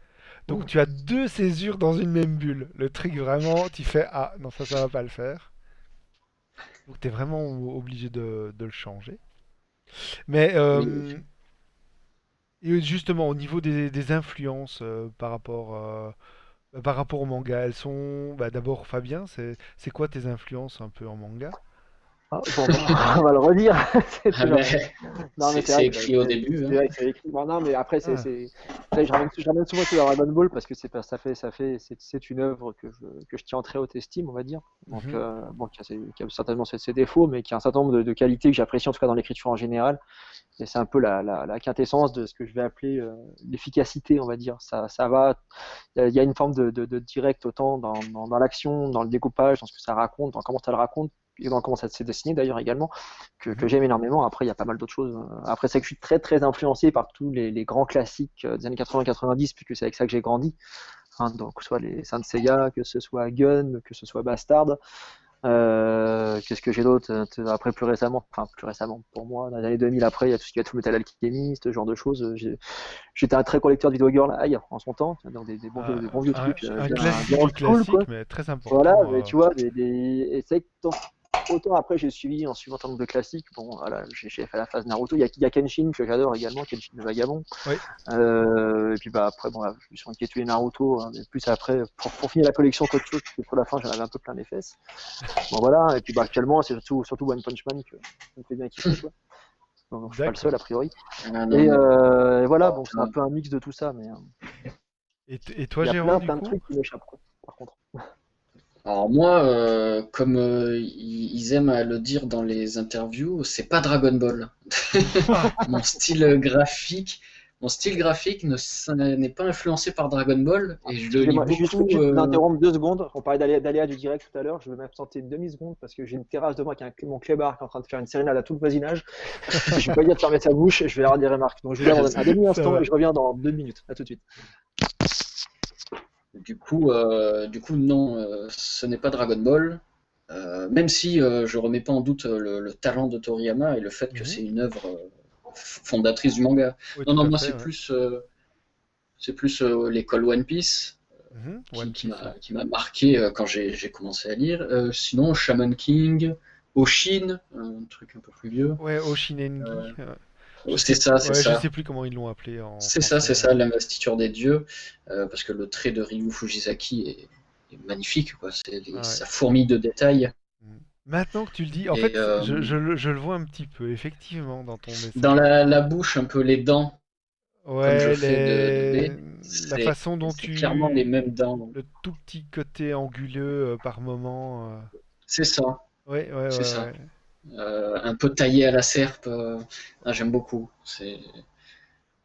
Donc ouh, tu as deux césures dans une même bulle. Le truc vraiment, tu fais ah non ça va pas le faire. Donc tu es vraiment obligé de le changer. Mais Oui. et justement au niveau des influences par rapport au manga, elles sont bah, d'abord Fabien, c'est quoi tes influences un peu en manga? ah, bon, on va le redire, c'est Ah toujours. ben, Non, mais c'est écrit au début. c'est Hein. vrai que c'est écrit. Bon, non, mais après, Ah. je ramène souvent sur Dragon Ball parce que c'est une œuvre que je tiens en très haute estime, on va dire. Donc, Mhm, bon, qui a certainement ses défauts, mais qui a un certain nombre de qualités que j'apprécie en tout cas dans l'écriture en général. Et c'est un peu la quintessence de ce que je vais appeler l'efficacité, on va dire. Ça va, il y a une forme de direct autant dans l'action, dans le découpage, dans ce que ça raconte, dans comment ça le raconte, et dans comment ça s'est dessiné d'ailleurs également, que mhm, j'aime énormément. Après, il y a pas mal d'autres choses. Après, c'est que je suis très très influencé par tous les grands classiques des années 80-90, puisque c'est avec ça que j'ai grandi. Hein, donc, que ce soit les Saint Seiya, que ce soit Gun, que ce soit Bastard. Qu'est-ce que j'ai d'autre? Après, plus récemment pour moi, dans les années 2000, après, il y a tout ce qui est Full Metal Alchemist, ce genre de choses. J'étais un très collecteur de Video Girl High en son temps, donc des bons vieux trucs, Un bien classique old du school, quoi. classique, mais très Voilà, important. mais tu vois, et c'est vrai que autant après j'ai suivi en suivant tant de classiques, bon, voilà, j'ai fait la phase Naruto, il y a Kenshin que j'adore également, Kenshin le Vagabond. Oui, Et puis bah après, bon, là, je me suis inquiété les Naruto, hein, mais plus après, pour finir la collection qu'autre chose, parce que sur la fin j'en avais un peu plein les fesses. Bon voilà, et puis bah actuellement c'est surtout One Punch Man que ça me fait bien kiffer, quoi. Donc, je suis pas le d'accord. seul a priori. Ah, non, Et, non. voilà, Oh, donc c'est un peu un mix de tout ça, mais Et toi, il y a Jérôme, du plein de coup? trucs qui m'échappent, quoi, par contre. Alors moi, comme ils aiment à le dire dans les interviews, c'est pas Dragon Ball. Ah, Mon style graphique, mon style graphique n'est pas influencé par Dragon Ball et je le lis Excusez-moi, je suis beaucoup. juste d'interrompre 2 secondes. On parlait d'aléas du direct tout à l'heure. Je vais m'absenter une demi-seconde parce que j'ai une terrasse de moi qui a mon clébard qui est en train de faire une sérénade à tout le voisinage. Je vais pas dire de fermer sa bouche et je vais avoir des remarques. Donc je vous abandonne un ça demi-instant et va. je reviens dans 2 minutes. À tout de suite. Du coup, non, ce n'est pas Dragon Ball. Même si je remets pas en doute le talent de Toriyama et le fait que Mhm. c'est une œuvre fondatrice du manga. Oui, Non, tout non, à moi fait. Ouais. c'est plus l'école One Piece Mhm. qui, One qui Piece, ouais. m'a qui m'a marqué quand j'ai commencé à lire. Sinon, Shaman King, Oshin, un truc un peu plus vieux. Ouais, Oshinengi. Euh, c'est ça, c'est Ouais, je ça. sais plus comment ils l'ont appelé en C'est ça, français. c'est ça, l'investiture des dieux, parce que le trait de Ryu Fujisaki est magnifique, quoi. Ah ouais. Ça fourmille de détails. Mm. Maintenant que tu le dis, en Et fait, je le vois un petit peu, effectivement, dans ton dans message. la bouche, un peu les dents, comme je Ouais, fais de B, la façon dont c'est clairement les mêmes dents. le tout petit côté anguleux par moment. C'est ça, Ouais, ouais, c'est ouais, ça. ouais. Un peu taillé à la serpe, j'aime beaucoup.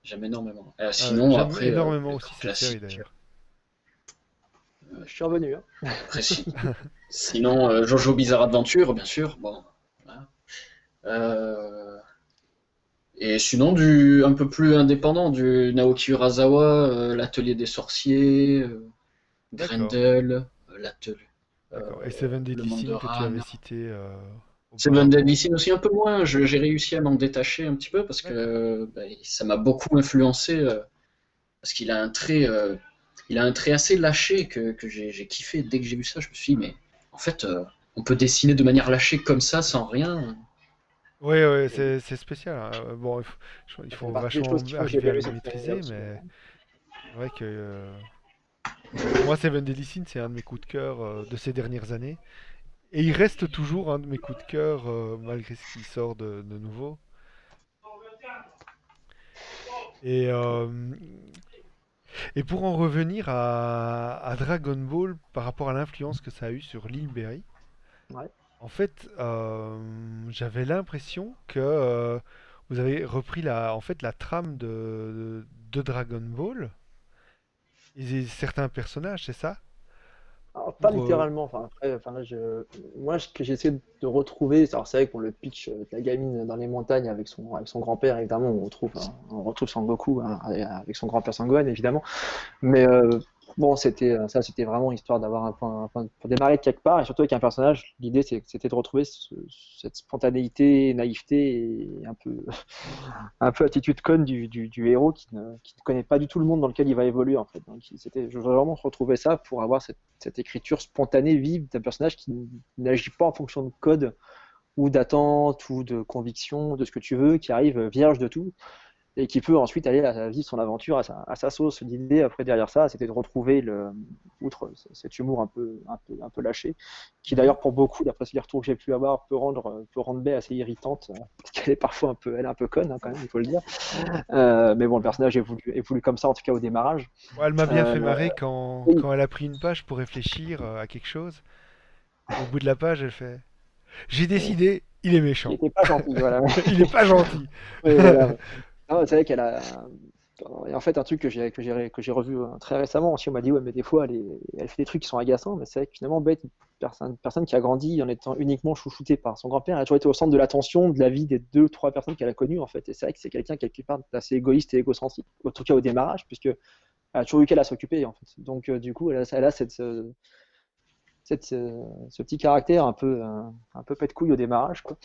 J'aime énormément. Ah ouais, Sinon, j'aime après, énormément les aussi grands cette série classiques. d'ailleurs. Je suis revenu, hein. Après, sinon, Jojo Bizarre Adventure, bien sûr. Bon, voilà. Euh, Et sinon, un peu plus indépendant, du Naoki Urasawa, l'Atelier des sorciers, D'accord, Grendel, l'Atelier, d'accord. Et Seven le Deadly monde de Sins que tu avais Ran. cité Seven auparavant. Deadly Sins aussi un peu moins, j'ai réussi à m'en détacher un petit peu parce D'accord. que bah, ça m'a beaucoup influencé, parce il a un trait assez lâché que j'ai kiffé. Dès que j'ai vu ça, je me suis dit, mais en fait, on peut dessiner de manière lâchée comme ça, sans rien. Ouais, ouais, Il c'est spécial, hein. Bon, il y a faut une partie des choses vachement qui font que j'ai arriver bien à aimé le cette série-là maîtriser, aussi, mais mais c'est vrai que moi, Seven Deadly Sins, c'est un de mes coups de cœur de ces dernières années. Et il reste toujours un de mes coups de cœur malgré ce qui sort de nouveau. Et, euh, et pour en revenir à Dragon Ball par rapport à l'influence que ça a eu sur Lil Berry, ouais. en fait, j'avais l'impression que vous avez repris en fait, la trame de Dragon Ball et certains personnages, c'est ça? Alors, pas Pour, littéralement, enfin après, enfin là, moi ce que j'essaie de retrouver, alors c'est vrai que pour le pitch de la gamine dans les montagnes avec son grand-père, évidemment, on retrouve Sangoku hein, avec son grand-père Sangohan, évidemment, mais bon, c'était vraiment histoire d'avoir pour démarrer de quelque part, et surtout avec un personnage, l'idée c'était de retrouver cette spontanéité, naïveté et un peu attitude conne du héros qui ne connaît pas du tout le monde dans lequel il va évoluer en fait. Donc, je veux vraiment retrouver ça pour avoir cette écriture spontanée, vive d'un personnage qui n'agit pas en fonction de code ou d'attente ou de conviction, de ce que tu veux, qui arrive vierge de tout et qui peut ensuite aller vivre son aventure à sa sauce. L'idée après derrière ça, c'était de retrouver outre cet humour un peu lâché, qui Mhm. d'ailleurs pour beaucoup, d'après les retours que j'ai pu avoir, peut rendre Bae assez irritante, parce qu'elle est parfois elle est un peu conne hein, quand même, il faut le dire. Mais bon, le Ouais. personnage est voulu comme ça en tout cas au démarrage. Ouais, elle m'a bien Euh, fait marrer oui, quand elle a pris une page pour réfléchir à quelque chose. Et au bout de la page, elle fait j'ai décidé, il est il méchant. était pas gentil, voilà. Il est pas gentil. Oui, voilà. Non, c'est vrai qu'elle a. Et en fait, un truc que j'ai revu très récemment aussi, on m'a dit, ouais, mais des fois, elle fait des trucs qui sont agaçants, mais c'est vrai que finalement, Bête, personne qui a grandi en étant uniquement chouchoutée par son grand-père, elle a toujours été au centre de l'attention de la vie des deux, trois personnes qu'elle a connues, en fait. Et c'est vrai que c'est quelqu'un, quelque part, d'assez égoïste et égocentrique, en tout cas au démarrage, puisque elle a toujours eu qu'elle à s'occuper, en fait. Donc, du coup, elle a ce petit caractère un peu pète-couille au démarrage, quoi,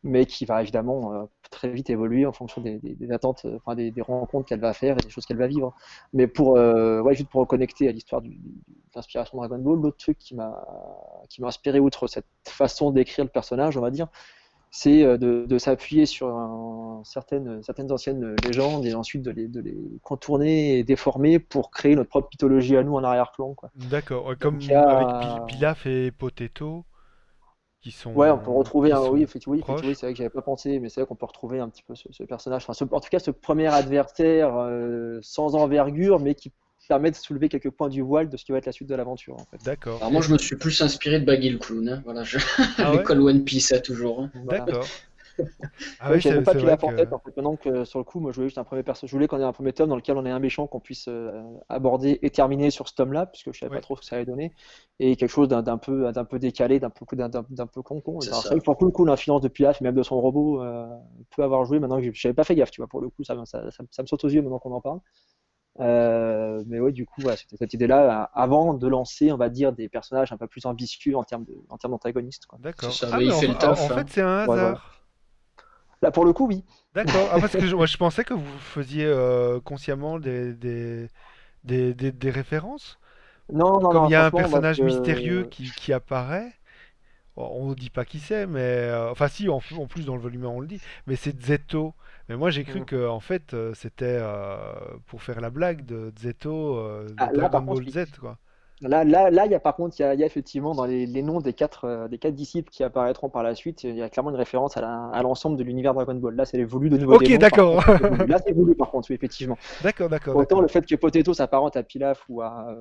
mais qui va évidemment très vite évoluer en fonction des attentes, enfin des rencontres qu'elle va faire et des choses qu'elle va vivre. Mais ouais, juste pour reconnecter à l'histoire de l'inspiration Dragon Ball, l'autre truc qui m'a inspiré outre cette façon d'écrire le personnage, on va dire, c'est de s'appuyer sur certaines anciennes légendes et ensuite de les contourner et déformer pour créer notre propre mythologie à nous en arrière-plan, quoi. D'accord. Ouais, Donc il y comme avec a... Pilaf et Potato, Ouais, on peut retrouver qui oui, sont effectivement, oui, proches. c'est vrai que j'avais pas pensé, mais c'est vrai qu'on peut retrouver un petit peu ce personnage, enfin, en tout cas ce premier adversaire sans envergure, mais qui permet de soulever quelques points du voile de ce qui va être la suite de l'aventure, en fait. D'accord. Alors moi, je me suis plus inspiré de Baggy le Clown, hein. Voilà, Ah ouais? l'école One Piece, ça, toujours, hein. Voilà. D'accord. Ah Ouais, oui, j'avais même pas c'est vrai Pilaf en que... tête en fait. Maintenant que sur le coup, moi je voulais juste un premier personnage. Je voulais qu'on ait un premier tome dans lequel on ait un méchant qu'on puisse aborder et terminer sur ce tome-là, puisque je savais pas Oui, trop ce que ça allait donner, et quelque chose d'un peu décalé, d'un peu con. C'est Alors, c'est vrai ça. que pour le coup, l'influence de Pilaf et même de son robot peut avoir joué. Maintenant que j'avais pas fait gaffe, tu vois, pour le coup, ça me saute aux yeux maintenant qu'on en parle. Mais ouais, du coup, voilà, c'était cette idée-là avant de lancer, on va dire, des personnages un peu plus ambitieux en termes d'antagonistes, quoi. C'est d'accord. ça. Ah, Mais mais il fait le en taf, fait, hein. c'est un Ouais, voilà. hasard. Là, pour le coup, oui. D'accord. Ah, parce que moi, je pensais que vous faisiez consciemment des références. Non, non, Comme il non, y a un franchement, personnage mystérieux qui apparaît, bon, on ne dit pas qui c'est, mais... enfin si, en plus dans le volume 1 on le dit, mais c'est Zetto. Mais moi j'ai cru Mm. que en fait c'était pour faire la blague de Zetto de Ah, là, Dragon par contre, Ball oui. Z, quoi. Là, il y a par contre, il y a effectivement dans les noms des quatre disciples qui apparaîtront par la suite, il y a clairement une référence à l'ensemble de l'univers Dragon Ball. Là, c'est les voulu de nouveaux Ok, démons, par d'accord. contre. C'est voulu. Là, c'est voulu, par contre, oui, effectivement. D'accord, d'accord, Autant d'accord. le fait que Potato s'apparente à Pilaf ou à.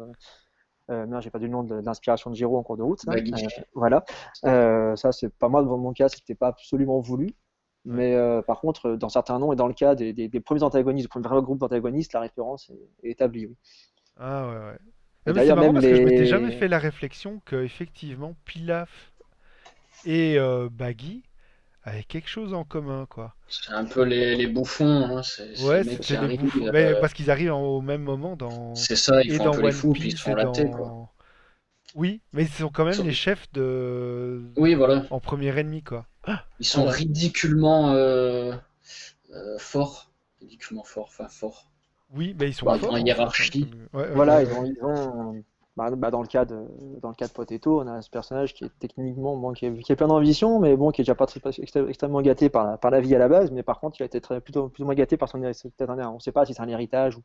Merde, j'ai pas du nom de l'inspiration de Giro en cours de route, là. Baggy. Voilà. Ça, c'est pas moi, dans mon cas, c'était pas absolument voulu. Ouais. Mais par contre, dans certains noms et dans le cas des premiers antagonistes, du premier vrai groupe d'antagonistes, la référence est établie, oui. Ah ouais, ouais. Et Non, mais c'est d'ailleurs, marrant même parce que je m'étais jamais les. fait la réflexion que effectivement Pilaf et Baggy avaient quelque chose en commun, quoi. C'est un peu les bouffons, hein. C'est Ouais, les mecs qui c'était les arrivent. bouffons. Mais parce qu'ils arrivent au même moment C'est ça, ils et font un dans peu les One fous, puis ils se Piece font et latter, quoi. dans... Oui, mais ils sont quand même Ils les sont- chefs de... Oui, voilà. en premier ennemi, quoi. Ils sont Ouais. ridiculement forts. Ridiculement forts, enfin forts. Oui, mais ils sont En forts en fait, hein, hiérarchie. Ouais, ouais, Voilà, ouais. bah, dans le cas de Potato, on a ce personnage qui est techniquement, bon, qui est plein d'ambition, mais bon, qui est déjà pas extrêmement gâté par la vie à la base, mais par contre, il a été plutôt plus ou moins gâté par son héritage. On ne sait pas si c'est un héritage ou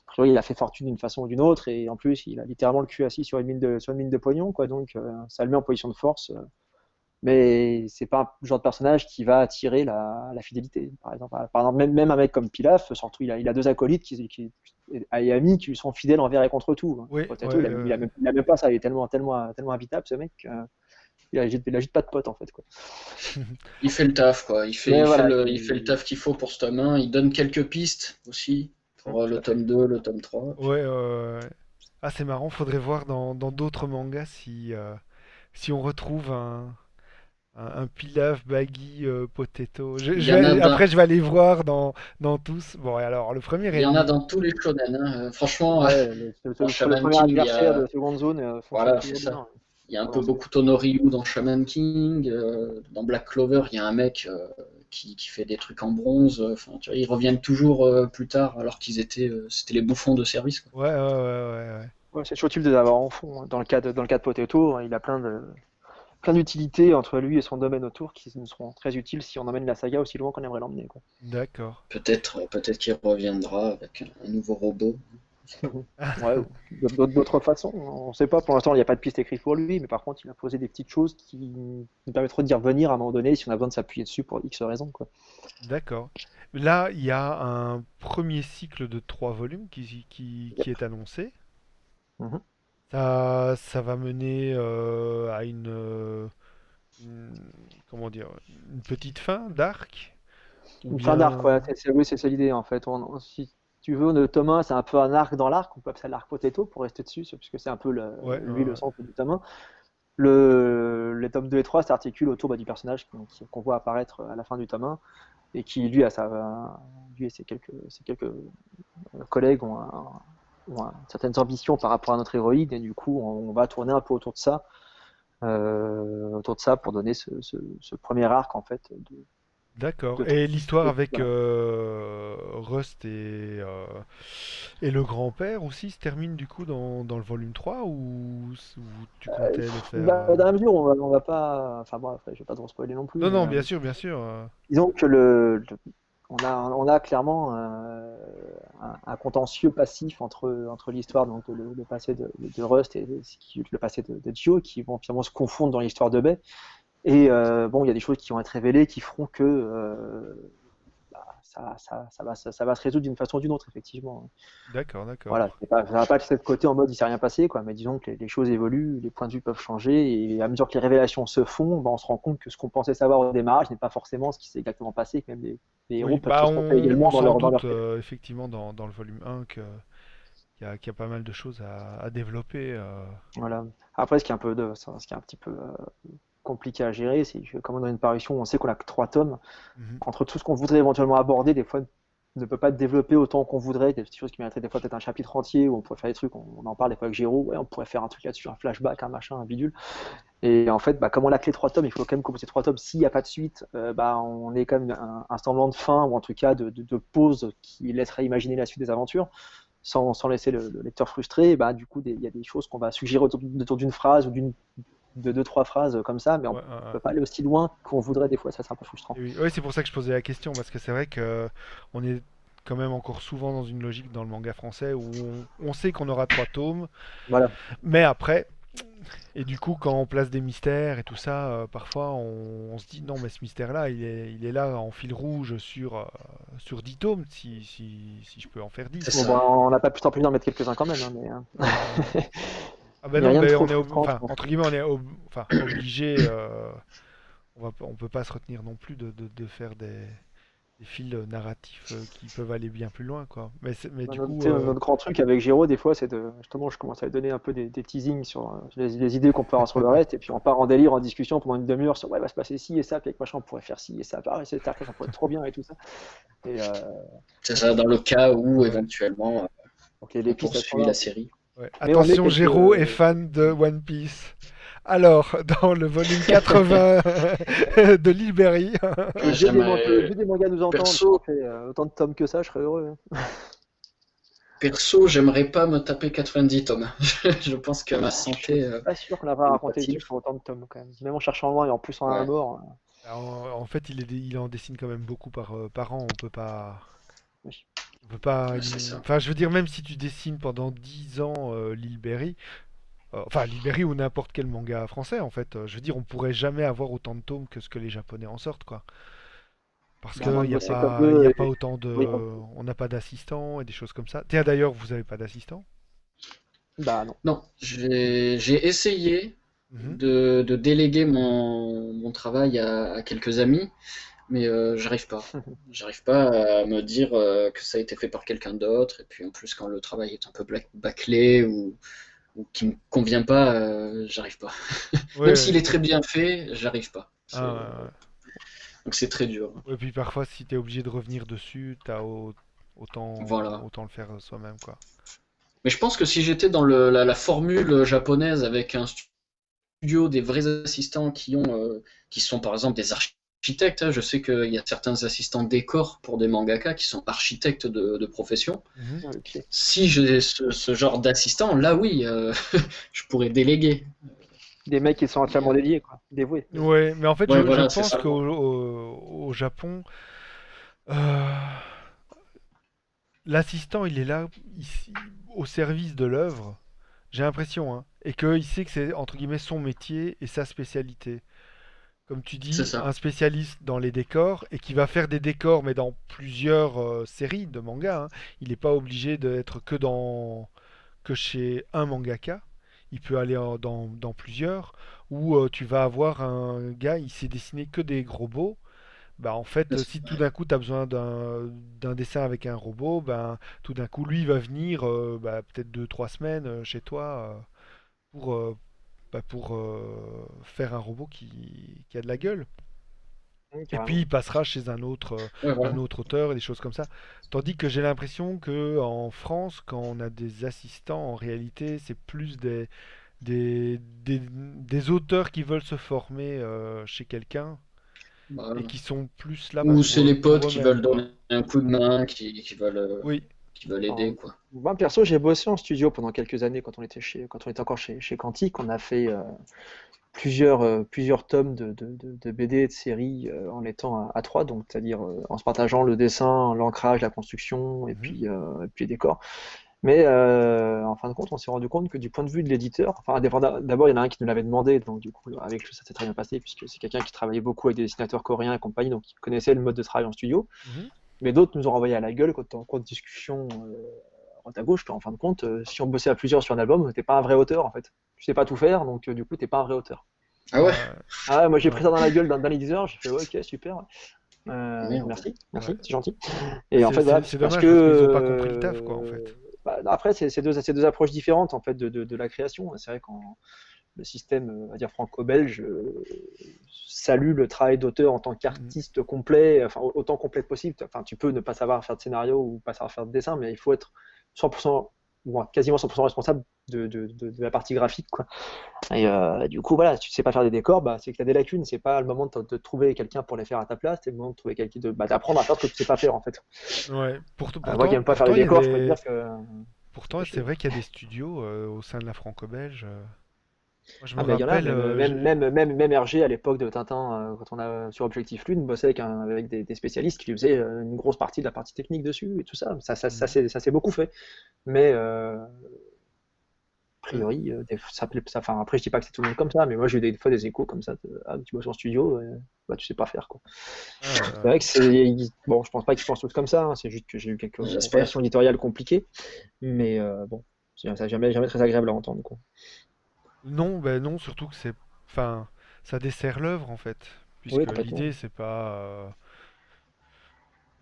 a priori, il a fait fortune d'une façon ou d'une autre, et en plus, il a littéralement le cul assis sur une mine de pognon, quoi, donc ça le met en position de force. Mais c'est pas le genre de personnage qui va attirer la fidélité. Par exemple, même un mec comme Pilaf, surtout, il a deux acolytes et amis qui lui sont fidèles envers et contre tout, hein. Oui, ouais, Potato, il a même pas ça. Il est tellement invitable, ce mec, il agite pas de pote, en fait, quoi. Il fait le taf, quoi. Mais voilà, Il fait le taf qu'il faut pour ce tome 1. Il donne quelques pistes aussi pour tout le à fait. tome 2, le tome 3. ouais, ouais. Ah, c'est marrant, faudrait voir dans d'autres mangas si on retrouve un Pilaf, Baggy, Potato. Il y en a dans, Après, je vais aller voir dans tous. Bon, et alors, le premier il y en a ennemi. dans tous les shonen, hein. Franchement, Ouais, dans le Shaman premier King, adversaire de seconde zone fonctionne voilà, c'est toujours ça. bien. Il y a un peu Voilà, beaucoup Ryu dans Shaman King. Dans Black Clover, il y a un mec qui fait des trucs en bronze. Enfin, tu vois, ils reviennent toujours plus tard, alors c'était les bouffons de service, quoi. Ouais, ouais, ouais, ouais, ouais. ouais, c'est toujours utile de l'avoir en fond, hein. Dans le cas de Potato, hein, il a plein d'utilités entre lui et son domaine autour qui nous seront très utiles si on emmène la saga aussi loin qu'on aimerait l'emmener, quoi. D'accord. Peut-être qu'il reviendra avec un nouveau robot. Ouais, ou d'autres façons, on ne sait pas. Pour l'instant, il n'y a pas de piste écrite pour lui, mais par contre, il a posé des petites choses qui nous permettront d'y revenir à un moment donné si on a besoin de s'appuyer dessus pour X raisons, quoi. D'accord. Là, il y a un premier cycle de 3 volumes qui Yep. est annoncé. Mhm. Ça va mener à comment dire, une petite fin d'arc, ou Une fin d'arc, bien... ouais, oui, c'est ça l'idée en fait. Si tu veux, le tome 1, c'est un peu un arc dans l'arc, on peut appeler ça l'arc Potato pour rester dessus, puisque c'est un peu Ouais, lui le centre du tome 1. Les tomes 2 et 3 s'articulent autour du personnage qu'on voit apparaître à la fin du tome 1 et qui, lui et ses quelques collègues ont certaines ambitions par rapport à notre héroïne et du coup, on va tourner un peu autour de ça autour de ça pour donner ce premier arc en fait D'accord. de Et l'histoire avec voilà. Rust et le grand-père aussi se termine du coup dans le volume 3 ou tu comptais le faire Dans la mesure où on va pas, enfin bon après je vais pas trop spoiler non plus, Non, mais non, bien sûr, bien sûr. disons que on a clairement un contentieux passif entre l'histoire, donc le passé de Rust et le passé de Gio, qui vont finalement se confondre dans l'histoire de Bay. Et bon, il y a des choses qui vont être révélées qui feront que ça va se résoudre d'une façon ou d'une autre, effectivement. D'accord, Voilà, d'accord. ça va pas être de côté en mode il s'est rien passé, quoi, mais disons que les choses évoluent, les points de vue peuvent changer, et à mesure que les révélations se font, ben, on se rend compte que ce qu'on pensait savoir au démarrage n'est pas forcément ce qui s'est exactement passé, que même les héros Oui, peuvent se bah tromper on également s'en dans doute leur quête. effectivement dans le volume 1 qu'il y a pas mal de choses à développer. Voilà. Après, ce qui est un petit peu compliqué à gérer, c'est que comme on a une parution, on sait qu'on a que 3 tomes, Mhm. entre tout ce qu'on voudrait éventuellement aborder, des fois ne peut pas développer autant qu'on voudrait, des petites choses qui mériteraient des fois peut-être un chapitre entier, où on pourrait faire des trucs, on en parle des fois avec Géraud, ouais, on pourrait faire un truc là-dessus, un flashback, un machin, un bidule. Et en fait, bah, comme on a que les 3 tomes, il faut quand même commencer 3 tomes. S'il n'y a pas de suite, bah, on est quand même un semblant de fin, ou en tout cas de pause qui laisserait imaginer la suite des aventures, sans laisser le lecteur frustré. Bah, du coup, il y a des choses qu'on va suggérer autour d'une phrase ou de 2, 3 phrases comme ça, mais on Ouais, ne peut pas aller aussi loin qu'on voudrait des fois, ça c'est un peu frustrant. et oui, ouais, c'est pour ça que je posais la question, parce que c'est vrai que on est quand même encore souvent dans une logique dans le manga français où on sait qu'on aura 3 tomes, Voilà. mais après, et du coup, quand on place des mystères et tout ça, parfois on se dit non, mais ce mystère-là, il est là en fil rouge sur 10 tomes, si je peux en faire C'est 10. Bon, bah, ça. on n'a pas pu s'en d'en mettre quelques-uns quand même, hein, Euh, Ah ben mais non, rien de ben trop on est frustrant, je enfin pense. entre guillemets enfin, obligé. On peut pas se retenir non plus de faire des fils narratifs qui peuvent aller bien plus loin, quoi. Mais Bah, du Notre, coup, tu sais, notre grand truc avec Géraud, des fois, c'est de justement, je commence à lui donner un peu des teasings sur les idées qu'on peut avoir sur le reste, et puis on part en délire, en discussion pendant une demi-heure sur ouais, va se passer ci et ça, puis avec machin, on pourrait faire ci et ça, ah, ouais, ça pourrait être trop bien et tout ça. Et C'est ça, dans le cas où ouais, éventuellement donc on les pistes, elles sont poursuit là. la série. ouais. Mais on met Attention, quelques. Géraud est fan de One Piece. Alors, dans le volume 80 de Lilberry. Que le dieu J'aimerais, des mangas nous entende, si on perso, fait autant de tomes que ça, je serais heureux, hein. j'aimerais pas me taper 90 tomes. Je pense que ma Je suis santé pas sûr qu'on a pas est raconté le truc compatible. sur autant de tomes, quand même. Même en cherchant loin et en poussant à la Ouais, mort. En fait, il en dessine quand même beaucoup par an. Oui. On peut pas. ouais, c'est ça. Enfin, je veux dire, même si tu dessines pendant 10 ans Lilberry, enfin, Libéry ou n'importe quel manga français, en fait. Je veux dire, on pourrait jamais avoir autant de tomes que ce que les Japonais en sortent, quoi. Parce Bah, à moins qu'il de n'y a bosser comme pas, il y eux a pas autant de. oui, On n'a pas d'assistants et des choses comme ça. Tiens, d'ailleurs, vous n'avez pas d'assistant? bah non. Non, j'ai essayé Mhm. de déléguer mon travail à quelques amis, mais j'arrive pas. J'arrive pas à me dire que ça a été fait par quelqu'un d'autre. Et puis en plus, quand le travail est un peu bâclé ou qui me convient pas, j'arrive pas. Ouais, Même s'il ouais. est très bien fait, j'arrive pas. Ah, Donc c'est très dur. ouais, puis parfois, si tu es obligé de revenir dessus, Voilà. autant le faire soi-même, quoi. Mais je pense que si j'étais dans la formule japonaise avec un studio, des vrais assistants qui sont par exemple des architectes, hein, je sais qu'il y a certains assistants décors pour des mangaka qui sont architectes de profession. Mhm. Le pied. Si j'ai ce genre d'assistant, là oui, je pourrais déléguer. Des mecs qui sont Mais, entièrement dédiés, quoi. Dévoués. Ouais, mais en fait, ouais, je voilà, c'est pense ça. qu'au Japon, euh, l'assistant, il est là, ici, au service de l'œuvre. J'ai l'impression, hein. Et qu'il sait que c'est, entre guillemets, son métier et sa spécialité. Comme tu C'est dis, ça. un spécialiste dans les décors et qui va faire des décors, mais dans plusieurs séries de mangas, hein. Il n'est pas obligé d'être que chez un mangaka. Il peut aller dans plusieurs, où tu vas avoir un gars, il sait dessiner que des robots. Bah en fait, si tout d'un coup tu as besoin d'un dessin avec un robot, ben tout d'un coup lui il va venir bah, peut-être 2, 3 semaines chez toi pour, pour faire un robot qui a de la gueule. Et puis Carrément. il passera chez Ouais, un voilà. autre auteur et des choses comme ça. Tandis que j'ai l'impression que en France, quand on a des assistants, en réalité, c'est plus des auteurs qui veulent se former chez quelqu'un et Voilà. qui sont plus là Ou c'est les pour potes qui eux-mêmes, veulent quoi. donner un coup de main, Oui. qui veulent Alors, aider, quoi. moi, perso, j'ai bossé en studio pendant quelques années quand on était encore chez Quantic. On a fait plusieurs tomes de BD et de séries en étant à trois, donc c'est-à-dire en se partageant le dessin, l'ancrage, la construction Mhm. et puis les décors. Mais en fin de compte, on s'est rendu compte que du point de vue de l'éditeur, enfin, d'abord, il y en a un qui nous l'avait demandé, donc du coup, avec lui, ça s'est très bien passé, puisque c'est quelqu'un qui travaillait beaucoup avec des dessinateurs coréens et compagnie, donc il connaissait le mode de travail en studio. Mhm. Mais d'autres nous ont renvoyé à la gueule quand on cours de discussion à droite à gauche, qu'en fin de compte, si on bossait à plusieurs sur un album, t'es pas un vrai auteur en fait. Tu sais pas tout faire, donc du coup, t'es pas un vrai auteur. Ah ouais? Ah, Ah ouais, moi j'ai pris ouais. ça dans la gueule d'un éditeur, j'ai fait ouais, ok, super, Merde. merci, Ouais. c'est gentil. Bah, Et en fait, voilà, c'est c'est parce que dommage parce qu'ils ont pas compris le taf, quoi, en fait. bah, après, c'est deux approches différentes en fait de la création. C'est vrai quand le système, on va dire franco-belge, salue le travail d'auteur en tant Mhm. qu'artiste complet, enfin autant complet que possible. Enfin, tu peux ne pas savoir faire de scénario ou pas savoir faire de dessin, mais il faut être 100% ou quasiment 100% responsable de la partie graphique, quoi. Et du coup, voilà, si tu sais pas faire des décors, bah, c'est que tu as des lacunes. C'est pas le moment de trouver quelqu'un pour les faire à ta place, c'est le moment de trouver quelqu'un d'apprendre à faire ce que tu sais pas faire en fait. Ouais. Moi qui Pourtant, aime pas faire les il y a décors, je peux te dire des... que Pourtant, c'est vrai qu'il y a des studios au sein de la franco-belge. Moi, je me ah, mais il y en a, rappelle. même RG à l'époque de Tintin, quand on a sur Objectif Lune, bossait avec des spécialistes qui lui faisaient une grosse partie de la partie technique dessus et tout ça. Mhm. Ça s'est beaucoup fait. Mais a Euh, priori, enfin, après, je dis pas que c'est tout le monde comme ça, mais moi j'ai eu des fois des échos comme ça ah, tu bosses en studio, bah, tu sais pas faire quoi. C'est ah, vrai que bon, je pense pas qu'ils pensent tous comme ça, hein, c'est juste que j'ai eu quelques J'espère. relations éditoriales compliquées, mais bon, ça jamais très agréable à entendre quoi. non, ben non, surtout que c'est. Enfin, ça dessert l'œuvre, en fait. Oui, Puisque complètement. l'idée, c'est pas.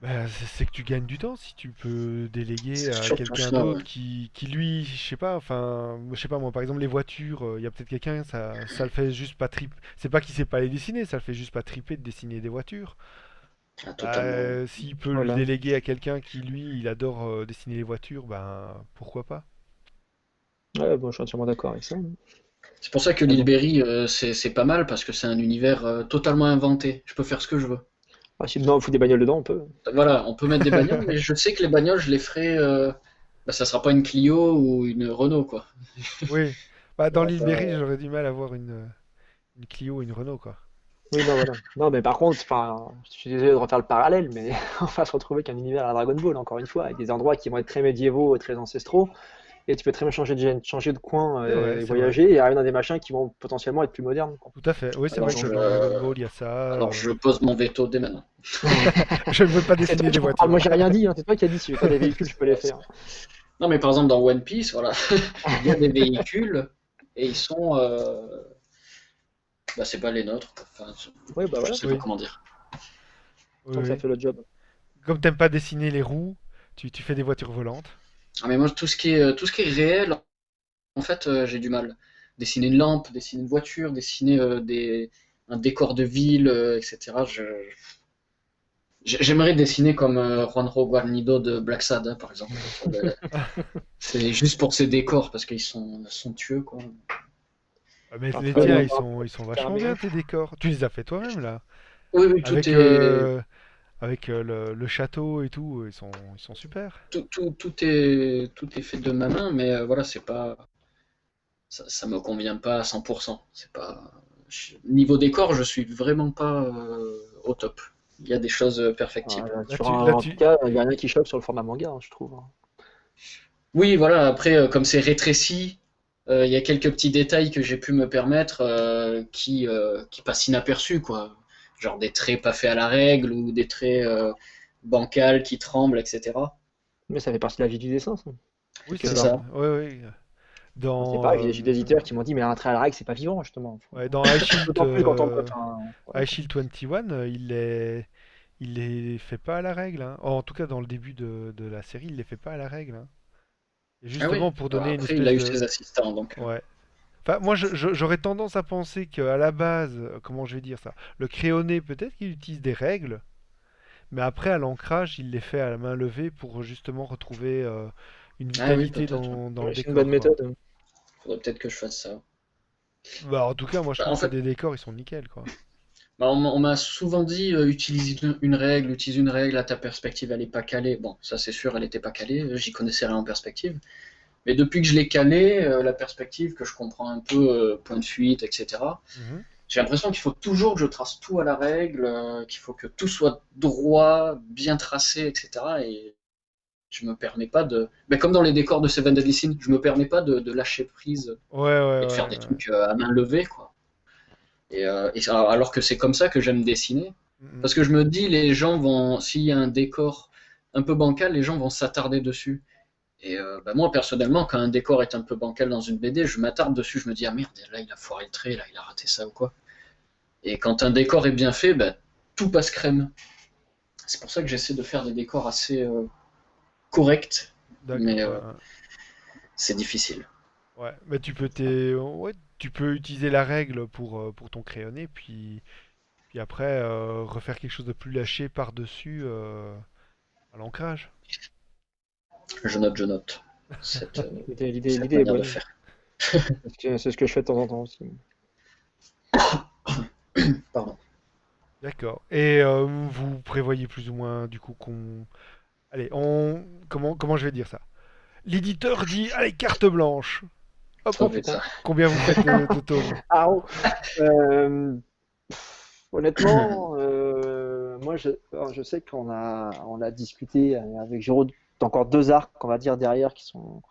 Bah, c'est que tu gagnes du temps si tu peux déléguer C'est à surtout quelqu'un ça, d'autre ouais. qui lui, je sais pas, enfin, je sais pas moi, par exemple les voitures, il y a peut-être quelqu'un, ça le fait juste pas trip. C'est pas qu'il sait pas les dessiner, ça le fait juste pas triper de dessiner des voitures. Ah, Bah, totalement, ouais. s'il peut le Voilà. déléguer à quelqu'un qui lui, il adore dessiner les voitures, ben pourquoi pas? Ouais, bon, je suis entièrement d'accord avec ça. C'est pour ça que Mais l'île bon. Berry, c'est pas mal parce que c'est un univers totalement inventé. Je peux faire ce que je veux. Ah, si demain on fout des bagnoles dedans, on peut. Voilà, on peut mettre des bagnoles, mais je sais que les bagnoles, je les ferai. Bah, ça sera pas une Clio ou une Renault, quoi. Oui, bah Il y dans aura l'île pas. Berry, j'aurais du mal à voir une Clio ou une Renault quoi. Oui, non, voilà. Non, mais par contre, enfin, je suis désolé de refaire le parallèle, mais on va se retrouver qu'un univers à Dragon Ball, encore une fois, avec des endroits qui vont être très médiévaux et très ancestraux, et tu peux très bien changer de coin et C'est vrai, voyager, et arriver dans des machins qui vont potentiellement être plus modernes, quoi. tout à fait. Oui, c'est Alors vrai je, que dans Dragon Ball, il y a ça. alors je pose mon veto dès maintenant. Je ne veux pas C'est toi dessiner des qui en parles, moi voitures. j'ai rien dit, hein. C'est toi qui as dit si je veux faire des véhicules, je peux les faire. Non, mais par exemple dans One Piece, voilà, il y a des véhicules et ils sont, bah c'est pas les nôtres, quoi. Enfin, Oui, bah je voilà, sais pas Oui, comment dire. oui, tant que ça oui. fait le job. Comme t'aimes pas dessiner les roues, tu fais des voitures volantes. Ah, mais moi tout ce qui est réel, en fait, j'ai du mal. Dessiner une lampe, dessiner une voiture, dessiner un décor de ville, etc. J'aimerais dessiner comme Juanjo Guarnido de Black Sad, hein, par exemple. C'est juste pour ses décors, parce qu'ils sont somptueux, quoi. Ah, mais T'as un les peu, tiens, t'as un ils sont t'as un vachement bien mélange. tes décors. Tu les as fait toi-même là, Oui, oui, avec le château et tout. Ils sont super. tout est fait de ma main, mais voilà, c'est pas, ça me convient pas à 100%. C'est pas, niveau décor, je suis vraiment pas au top. Il y a des choses perfectibles. En tout cas, il n'y a rien qui choque sur le format manga, hein, je trouve, hein. Oui, voilà, après, comme c'est rétréci, il y a quelques petits détails que j'ai pu me permettre qui passent inaperçus, quoi. Genre des traits pas faits à la règle ou des traits bancals qui tremblent, etc. Mais ça fait partie de la vie du dessin, ça. Oui, Quelque C'est part. ça. oui, oui. Enfin, c'est Dans, pareil, j'ai des éditeurs qui m'ont dit, mais un trait à la règle, c'est pas vivant, justement. ouais, dans D'autant plus quand on peut. Enfin, voilà, quoi. iShield 21, il les fait pas à la règle, hein. En tout cas, dans le début de la série, il les fait pas à la règle, hein. Et Ah oui. justement pour Alors donner une après, il a espèce eu de, ses assistants, donc. ouais. Enfin, moi, j'aurais tendance à penser qu'à la base, comment je vais dire ça, le crayonné, peut-être qu'il utilise des règles, mais après, à l'ancrage, il les fait à la main levée pour justement retrouver une Ah oui, vitalité peut-être. Ouais. dans le Ouais, c'est une bonne décor, quoi. méthode. Faudrait peut-être que je fasse ça. Bah, en tout cas, moi je Bah, en trouve que fait, des décors ils sont nickel quoi. bah, on m'a souvent dit utilise une règle, à ta perspective elle est pas calée. Bon, ça c'est sûr, elle était pas calée, j'y connaissais rien en perspective. Mais depuis que je l'ai calée, la perspective, que je comprends un peu point de fuite, etc., Mhm. j'ai l'impression qu'il faut toujours que je trace tout à la règle, qu'il faut que tout soit droit, bien tracé, etc. Et je me permets pas de. Ben, comme dans les décors de Seven Deadly Sins, je me permets pas de lâcher prise Ouais, ouais, et de faire ouais, des ouais. trucs à main levée, quoi. Alors que c'est comme ça que j'aime dessiner. Mhm. Parce que je me dis, les gens vont, s'il y a un décor un peu bancal, les gens vont s'attarder dessus. Et bah, moi, personnellement, quand un décor est un peu bancal dans une BD, je m'attarde dessus, je me dis, ah merde, là, il a foiré le trait, là, il a raté ça ou quoi. Et quand un décor est bien fait, bah, tout passe crème. C'est pour ça que j'essaie de faire des décors assez corrects, D'accord. mais Ouais, ouais. c'est difficile. Ouais, mais ouais, tu peux utiliser la règle pour ton crayonné, puis après refaire quelque chose de plus lâché par-dessus à l'ancrage. Je note cette, L'idée cette est manière de bonne. faire. C'est ce que je fais de temps en temps aussi. Pardon. D'accord. Et vous prévoyez plus ou moins du coup qu'on... Allez, comment je vais dire ça? L'éditeur dit, allez, carte blanche. Hop, Ça Oh va être putain. ça. combien vous faites de tomes? Ah, oh. Euh, Honnêtement, alors, je sais on a discuté avec Géraud d'encore deux arcs, on va dire, derrière, qui sont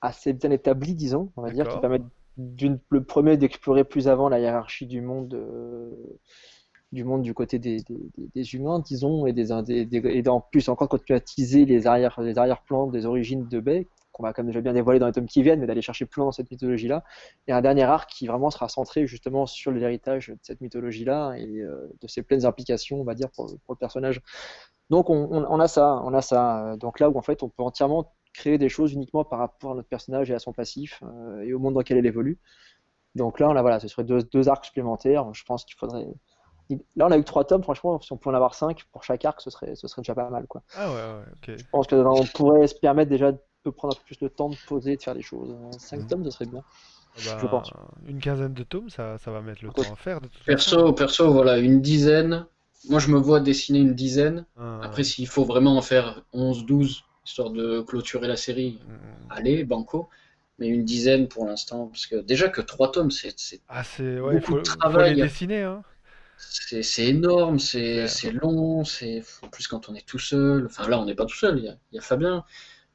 assez bien établis, disons, on va dire, qui D'accord. permettent le premier d'explorer plus avant la hiérarchie du monde du côté des humains, disons, et en plus encore continuer à teaser les arrière-plans des origines de Bay, qu'on va quand même déjà bien dévoiler dans les tomes qui viennent, mais d'aller chercher plus loin dans cette mythologie-là. Et un dernier arc qui vraiment sera centré justement sur l'héritage de cette mythologie-là et de ses pleines implications, on va dire, pour le personnage. Donc on a ça. Donc là où en fait on peut entièrement créer des choses uniquement par rapport à notre personnage et à son passif et au monde dans lequel elle évolue. Donc là, voilà, ce serait deux arcs supplémentaires. Je pense qu'il faudrait. Là, on a eu que trois tomes. Franchement, si on pouvait en avoir cinq pour chaque arc, ce serait déjà pas mal, quoi. Ah ouais, ouais, ok. Je pense que on pourrait se permettre déjà de prendre un peu plus de temps de poser, de faire des choses. Cinq Mhm. tomes, ce serait bien, Ah je pense. bah, une quinzaine de tomes, ça va mettre le temps à faire de toute façon. Perso, voilà, une dizaine. Moi, je me vois dessiner une dizaine. Après, Hein. s'il faut vraiment en faire 11, 12, histoire de clôturer la série, Mm. allez, banco. Mais une dizaine pour l'instant, parce que déjà que 3 tomes, c'est Ah, c'est... Ouais, beaucoup de faut les travail. dessiner, hein. C'est énorme, C'est clair. c'est long, en plus quand on est tout seul. Enfin là, on n'est pas tout seul, il y a Fabien.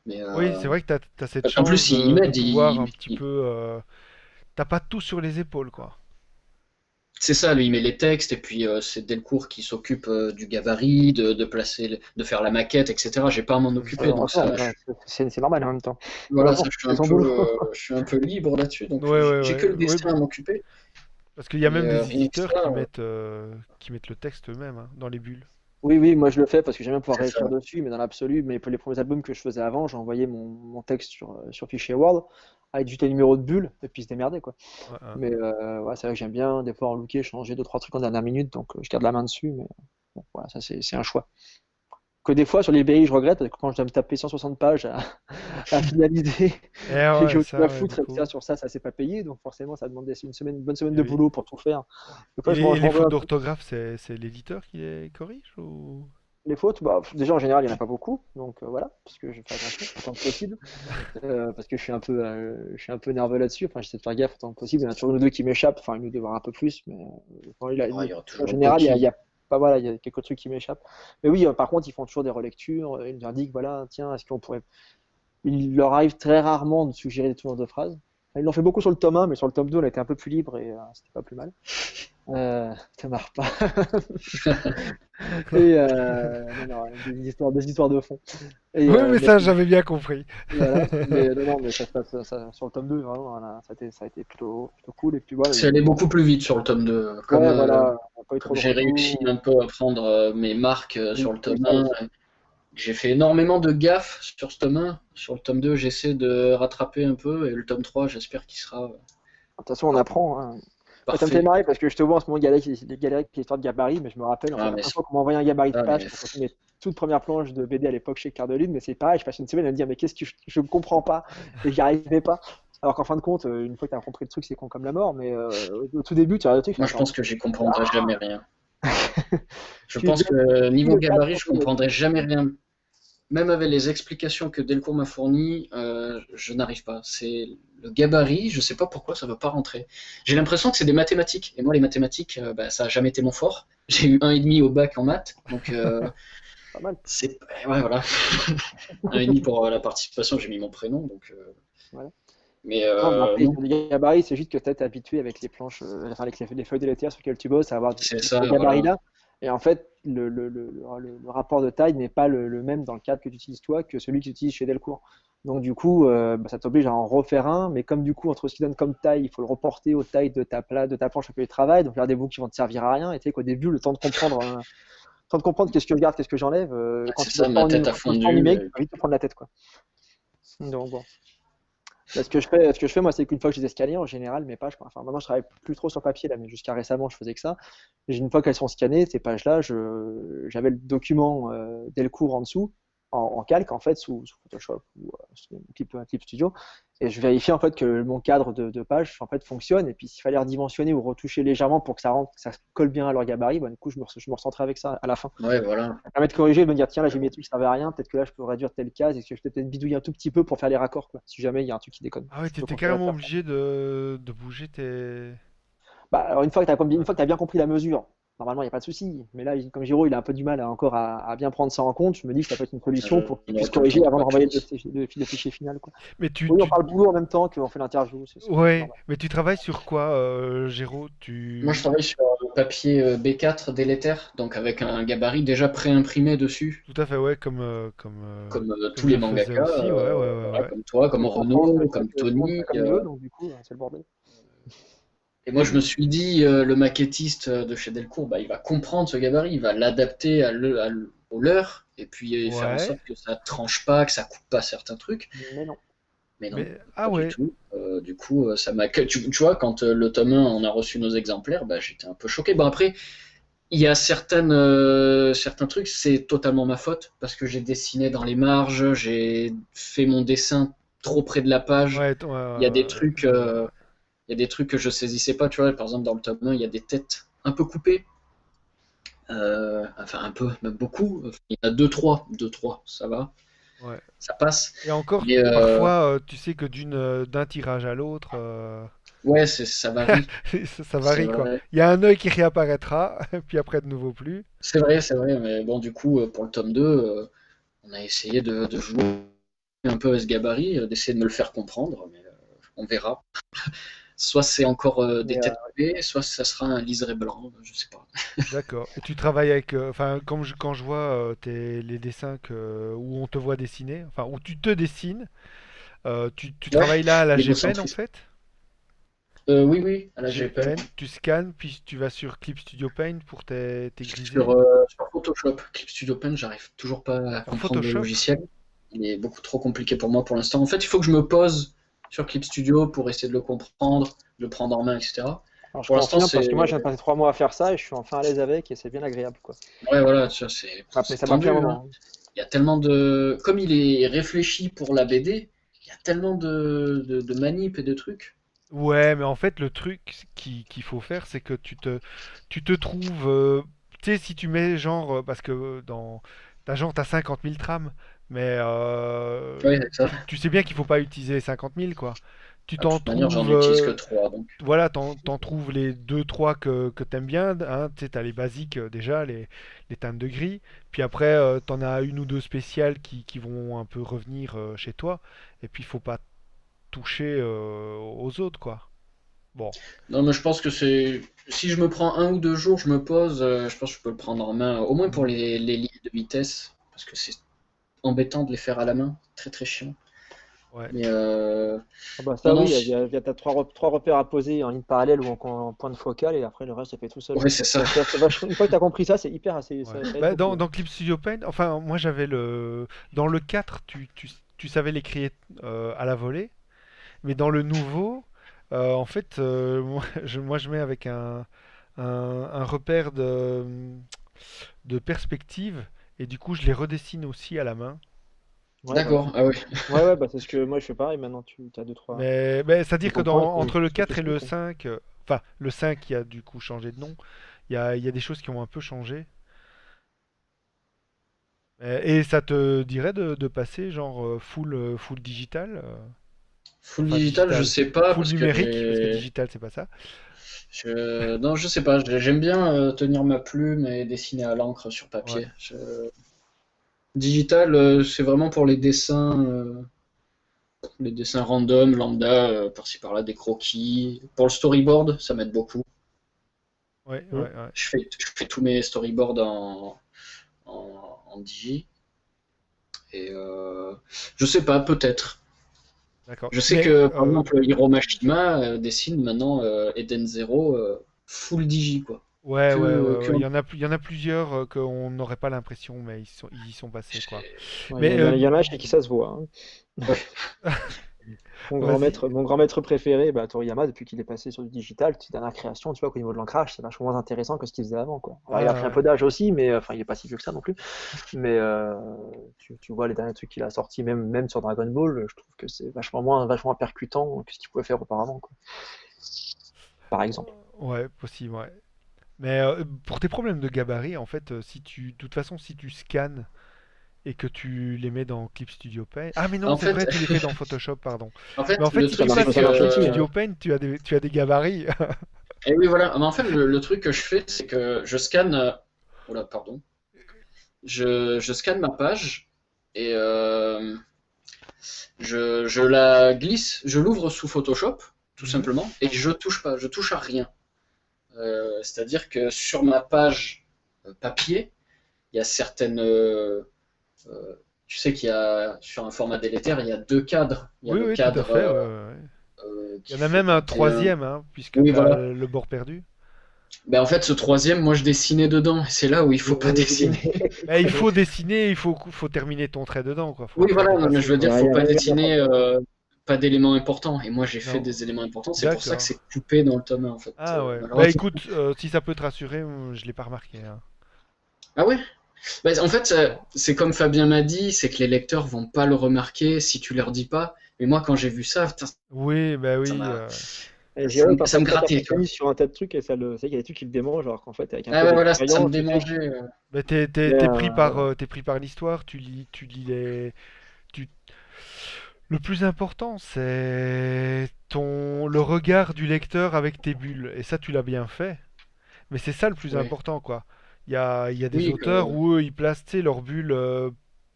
Mais Oui, c'est vrai que t'as cette en chance plus, il de m'aide. pouvoir un petit peu... T'as pas tout sur les épaules, quoi. C'est ça, lui, il met les textes, et puis c'est Delcourt qui s'occupe du gabarit, de placer, de faire la maquette, etc. J'ai pas à m'en occuper, donc ça, C'est normal en même temps. voilà, Vraiment, c'est son boulot. je suis un peu libre là-dessus, Ouais, donc ouais, j'ai que ouais. le Ouais, dessin à m'occuper. parce qu'il y a Et même des rien que éditeurs ça, qui mettent le texte eux-mêmes, hein, dans les bulles. Oui, oui, moi je le fais parce que j'aime bien pouvoir c'est réécrire ça. dessus, mais dans l'absolu, mais pour les premiers albums que je faisais avant, j'envoyais mon texte sur fichier Word avec juste les numéros de bulles et puis se démerder quoi. Ouais, hein. Mais ouais, c'est vrai que j'aime bien des fois en looker, changer deux trois trucs en dernière minute, donc je garde la main dessus, mais bon, voilà, ça c'est un choix. Que des fois sur les BI je regrette parce que quand je dois me taper 160 pages à finaliser Eh et que ouais, j'ai autre chose à ça, ouais, du foutre, et coup. sur ça c'est pas payé, donc forcément ça demandait une bonne semaine Et de oui. boulot pour tout faire. Des fois Et je les m'en veux fautes un peu. d'orthographe, c'est l'éditeur qui les corrige ou... Les fautes, bah, déjà en général il n'y en a pas beaucoup, donc voilà, parce que je fais attention autant que possible. Parce que je suis un peu nerveux là-dessus. Enfin, j'essaie de faire gaffe autant que possible. Il y en a toujours une ou deux qui m'échappent. Enfin, une ou deux, voire un peu plus. Mais enfin, Ouais, il y aura en toujours deux général, qui. pas, voilà, il y a quelques trucs qui m'échappent. Mais oui, par contre, ils font toujours des relectures. Ils nous indiquent, voilà, tiens, est-ce qu'on pourrait. Il leur arrive très rarement de suggérer des tournures de phrases. Enfin, ils l'ont fait beaucoup sur le tome 1, mais sur le tome 2, on a été un peu plus libre et c'était pas plus mal. Ça marche pas. Et non, non, des histoires de fond. Et, Oui, mais ça, j'avais bien compris. voilà, mais non, non, mais ça se passe sur le tome 2, vraiment, voilà, ça a été plutôt cool. Et puis voilà, C'est allé beaucoup plus vite sur le tome 2. ouais, voilà, on n'a pas eu Comme trop de j'ai réussi retours. un peu à prendre mes marques sur Oui, le il y a tome eu ça 1, aussi. j'ai fait énormément de gaffes sur ce tome 1. Sur le tome 2, j'essaie de rattraper un peu, et le tome 3, j'espère qu'il sera De toute façon, on apprend, hein. Ouais, ça me fait parfait. marrer parce que je te vois en ce moment galérer avec l'histoire de gabarit, mais je me rappelle, en fait, Ah, la mais, première fois qu'on m'a envoyé un gabarit de ah, page mais pour continuer mes toutes premières planches de BD à l'époque chez Cardoline, mais c'est pareil, je passe une semaine à me dire, mais qu'est-ce que je ne comprends pas, et j'y arrivais pas. Alors qu'en fin de compte, une fois que tu as compris le truc, c'est con comme la mort, mais au tout début, tu regardes le truc, tu fais, Moi, je attends, pense que j'y comprendrai jamais rien. Je tu pense dès que tout niveau le cadre, gabarit, je surtout, il y a comprendrai jamais rien. Même avec les explications que Delcourt m'a fournies, je n'arrive pas. C'est le gabarit, je sais pas pourquoi ça veut pas rentrer. J'ai l'impression que c'est des mathématiques. Et moi, les mathématiques, bah, ça a jamais été mon fort. J'ai eu 1,5 au bac en maths, donc pas mal. c'est ouais, voilà. 1,5 pour la participation, j'ai mis mon prénom, donc. Voilà. Mais Non, mais après, non, les gabarits, c'est juste que tu es habitué avec les planches, enfin, avec les feuilles délétères sur lesquelles tu bosses, à avoir c'est ce ça, voilà. gabarit-là. Et en fait, le rapport de taille n'est pas le même dans le cadre que tu utilises toi que celui que tu utilises chez Delcourt. Donc, du coup, bah, ça t'oblige à en refaire un, mais comme du coup, entre ce qu'ils donnent comme taille, il faut le reporter aux tailles de ta planche avec laquelle tu travailles. Donc, il y a des bouts qui vont te servir à rien. Et tu sais qu'au début, le temps de comprendre qu'est-ce que je garde, qu'est-ce que j'enlève, Ouais, quand c'est tu ça, bosses pas ma tête a quand c'est en numérique, fondu. tu vas vite te prendre la tête, quoi. Donc, bon. Bah, ce que je fais, moi, c'est qu'une fois que je les ai scannés, en général, mes pages, enfin, maintenant, je travaille plus trop sur papier, là, mais jusqu'à récemment, je faisais que ça. Une fois qu'elles sont scannées, ces pages-là, j'avais le document Delcourt en dessous, en calque, en fait, sous Photoshop ou sous Clip Studio. Et je vérifiais, en fait, que mon cadre de page, en fait, fonctionne. Et puis, s'il fallait redimensionner ou retoucher légèrement pour que ça rentre, que ça colle bien à leur gabarit, bah, du coup, je me recentrais avec ça à la fin. Ouais, voilà. Ça permet de corriger et de me dire, tiens, là, j'ai mis des trucs qui servaient à rien, peut-être que là, je peux réduire telle case, et que je peux peut-être bidouiller un tout petit peu pour faire les raccords, quoi. Si jamais il y a un truc qui déconne. Ah ouais, Je me t'étais conseille de carrément faire ça. obligé de bouger tes... Bah, alors une Ouais. fois que t'as bien compris la mesure, normalement, il n'y a pas de souci. Mais là, comme Giro, il a un peu du mal à bien prendre ça en compte, je me dis que ça peut être une solution pour qu'il J'en puisse aurais tout le temps corriger avant pas de d'envoyer chance. le fichier final, quoi. Mais Oui, on parle boulot en même temps qu'on fait l'interview, c'est Ouais, normal. mais tu travailles sur quoi, Géraud? Moi, je travaille sur le papier B4 délétère, donc avec un gabarit déjà pré-imprimé dessus, Tout à fait, ouais, comme comme tous les je faisais mangaka, aussi, ouais, ouais, ouais, voilà, ouais. comme toi, comme Sauf qu'en France, Renaud, comme tout le monde Tony. fait comme il veut, donc du coup, c'est le bordel. Et moi, Et je me suis dit, le maquettiste de chez Delcourt, bah, il va comprendre ce gabarit, il va l'adapter au leur, et puis faire en ouais, sorte que ça tranche pas, que ça coupe pas certains trucs. Mais non. Mais non, mais ah pas du ouais, tout. Du coup, ça m'a. Tu vois, quand le tome 1, on a reçu nos exemplaires, bah, j'étais un peu choqué. Bon, après, il y a certains trucs, c'est totalement ma faute, parce que j'ai dessiné dans les marges, j'ai fait mon dessin trop près de la page. ouais, Il y a des ouais, trucs, je vois. euh, il y a des trucs que je saisissais pas, tu vois. Par exemple, dans le tome 1, il y a des têtes un peu coupées. Enfin, un peu, même beaucoup. Il y en a deux, trois, ça va, Ouais. ça passe. Et encore, Mais parfois, tu sais que d'un tirage à l'autre, ouais, ça varie. ça C'est varie quoi. vrai. Il y a un œil qui réapparaîtra, puis après de nouveau plus. C'est vrai, mais bon, du coup, pour le tome 2, on a essayé de jouer un peu à ce gabarit, d'essayer de me le faire comprendre, mais on verra. Soit c'est encore des Mais têtes coupées, soit ça sera un liseré blanc, je sais pas. D'accord. Et tu travailles avec, enfin, quand je vois les dessins où on te voit dessiner, enfin, où tu te dessines, tu Ouais, travailles là à la GPen en l'égocentrisme. fait? Oui, oui, à la GPN. GPen, tu scannes, puis tu vas sur Clip Studio Paint pour tes Sur, grisés. sur Photoshop, Clip Studio Paint, j'arrive toujours pas à Alors comprendre le Photoshop? logiciel. Il est beaucoup trop compliqué pour moi pour l'instant. En fait, il faut que je me pose sur Clip Studio pour essayer de le comprendre, de le prendre en main, etc. alors, je Pour l'instant, confirme parce que moi, c'est. je viens de passer 3 mois à faire ça et je suis enfin à l'aise avec et c'est bien agréable, quoi. Ouais, voilà, tu vois, Mais c'est ça m'a pris un tendu, hein. moment, hein. Il y a tellement de. Comme il est réfléchi pour la BD, il y a tellement de manip et de trucs. Ouais, mais en fait, le truc qu'il faut faire, c'est que tu te trouves. Tu sais, si tu mets genre. Parce que t'as 50 000 trames, mais Oui, c'est ça. tu sais bien qu'il faut pas utiliser 50 000, quoi. Tu De t'en toute manière, j'en trouves. utilise que trois, donc. Voilà, t'en trouves les deux trois que t'aimes bien. Hein, tu sais, t'as les basiques déjà, les teintes de gris. Puis après, t'en as une ou deux spéciales qui vont un peu revenir chez toi. Et puis, il faut pas toucher aux autres, quoi. Bon. Non, mais je pense que c'est. Si je me prends 1 ou 2 jours, je me pose, je pense que je peux le prendre en main, au moins pour Mhm. les lignes de vitesse, parce que c'est embêtant de les faire à la main, très très chiant. Ouais. Mais Ah bah non, ça non, oui, t'as trois repères à poser en ligne parallèle ou en point de focale et après le reste ça fait tout seul. ouais, c'est ça. Une fois que t'as compris ça, c'est hyper assez, Ouais. ça aide Bah, beaucoup, hein. dans Clip Studio Paint, enfin, moi j'avais le. Dans le 4, tu savais l'écrire à la volée, mais dans le nouveau, en fait, moi je mets avec un repère de perspective, et du coup je les redessine aussi à la main. Ouais, bah, D'accord, ah ouais. ouais, bah, c'est ce que moi je fais pareil maintenant. Tu as deux, trois, Mais c'est-à-dire que deux points entre le qui 4 et fonctionnent, le quoi. 5, enfin, le 5 qui a du coup changé de nom, il y a des choses qui ont un peu changé. Et ça te dirait de passer genre full digital, Full enfin digital, je digital, sais pas, full parce que numérique, parce que digital c'est pas ça. Non, je sais pas, j'aime bien tenir ma plume et dessiner à l'encre sur Ouais, papier. Digital, c'est vraiment pour les dessins random, lambda, par-ci par-là, des croquis. Pour le storyboard, ça m'aide beaucoup. ouais, Hmm. ouais. Je fais tous mes storyboards en digi. Et je sais pas, peut-être. D'accord. Je sais Mais que, par exemple, Hiro Mashima dessine maintenant Eden Zero full digi, quoi. ouais, ouais, Que, ouais, que ouais. en- Il y en a plusieurs qu'on n'aurait pas l'impression, mais ils y sont passés quoi. Ouais, Mais il y en a chez qui ça se voit, hein. Ouais. vas-y. Mon grand maître préféré, bah, Toriyama, depuis qu'il est passé sur du digital, ses dernières créations, tu vois, qu'au niveau de l'ancrage, c'est vachement moins intéressant que ce qu'il faisait avant, quoi. Alors, il a Ah pris un ouais. peu d'âge aussi, mais enfin, il est pas si vieux que ça non plus. Mais tu vois les derniers trucs qu'il a sortis, même sur Dragon Ball, je trouve que c'est vachement moins percutant que ce qu'il pouvait faire auparavant, quoi. Par exemple. Ouais, possible, ouais. Mais pour tes problèmes de gabarit, en fait, de toute façon, si tu scannes et que tu les mets dans Clip Studio Paint. Ah, mais non, En c'est vrai, fait, tu les fais dans Photoshop, pardon. en Mais fait, en fait, le si tu truc, c'est passes Ça sur marche Clip aussi, hein. Studio Paint, tu as des gabarits. et oui, voilà. Mais en fait, le truc que je fais, c'est que je scanne. Oula, pardon. Je scanne ma page et je la glisse, je l'ouvre sous Photoshop, tout Mhm. simplement, et je touche pas, je touche à rien. C'est-à-dire que sur ma page papier, il y a certaines. Tu sais qu'il y a, sur un format délétère, il y a deux cadres. Il y a Oui, le oui, tout à cadre fait. Ouais, ouais, ouais. Il y qui en a fait même un 21. troisième, hein, puisque Oui, tu as voilà. le bord perdu. Ben, en fait, ce troisième, moi, je dessinais dedans. Et c'est là où il faut pas J'allais vous dire. dessiner. Mais il faut dessiner, il faut terminer ton trait dedans, quoi. Faut le Oui, faire voilà, non, mais je dépasser, veux quoi. dire, faut pas Il y a pas dessiner de- pas d'éléments importants. Et moi, j'ai fait Non. des éléments importants. C'est pour ça que D'accord. c'est coupé dans le tome 1, en fait, Ah ouais. Bah malheureusement. écoute, si ça peut te rassurer, je l'ai pas remarqué, hein. Ah ouais? Bah, en fait, Non. c'est comme Fabien m'a dit, c'est que les lecteurs vont pas le remarquer si tu leur dis pas. Mais moi, quand j'ai vu ça, putain, Oui, bah ça oui. m'a, Et ça ouais, me, ça parfois me il grattait, tu vois. s'aperfectionnise sur un tas de trucs et c'est qu'il y a des trucs qui le démangent, alors qu'en fait, avec un Ah peu ouais, voilà, ça me d'expérience, tu sais que. démangeait. Bah, t'es, t'es- Mais t'es pris par, voilà. t'es pris par l'histoire, tu lis tu- Le plus important, c'est le regard du lecteur avec tes bulles. Et ça, tu l'as bien fait. Mais c'est ça le plus Ouais. important, quoi. Il y a des Oui, auteurs où eux, ils placent, tu sais, leurs bulles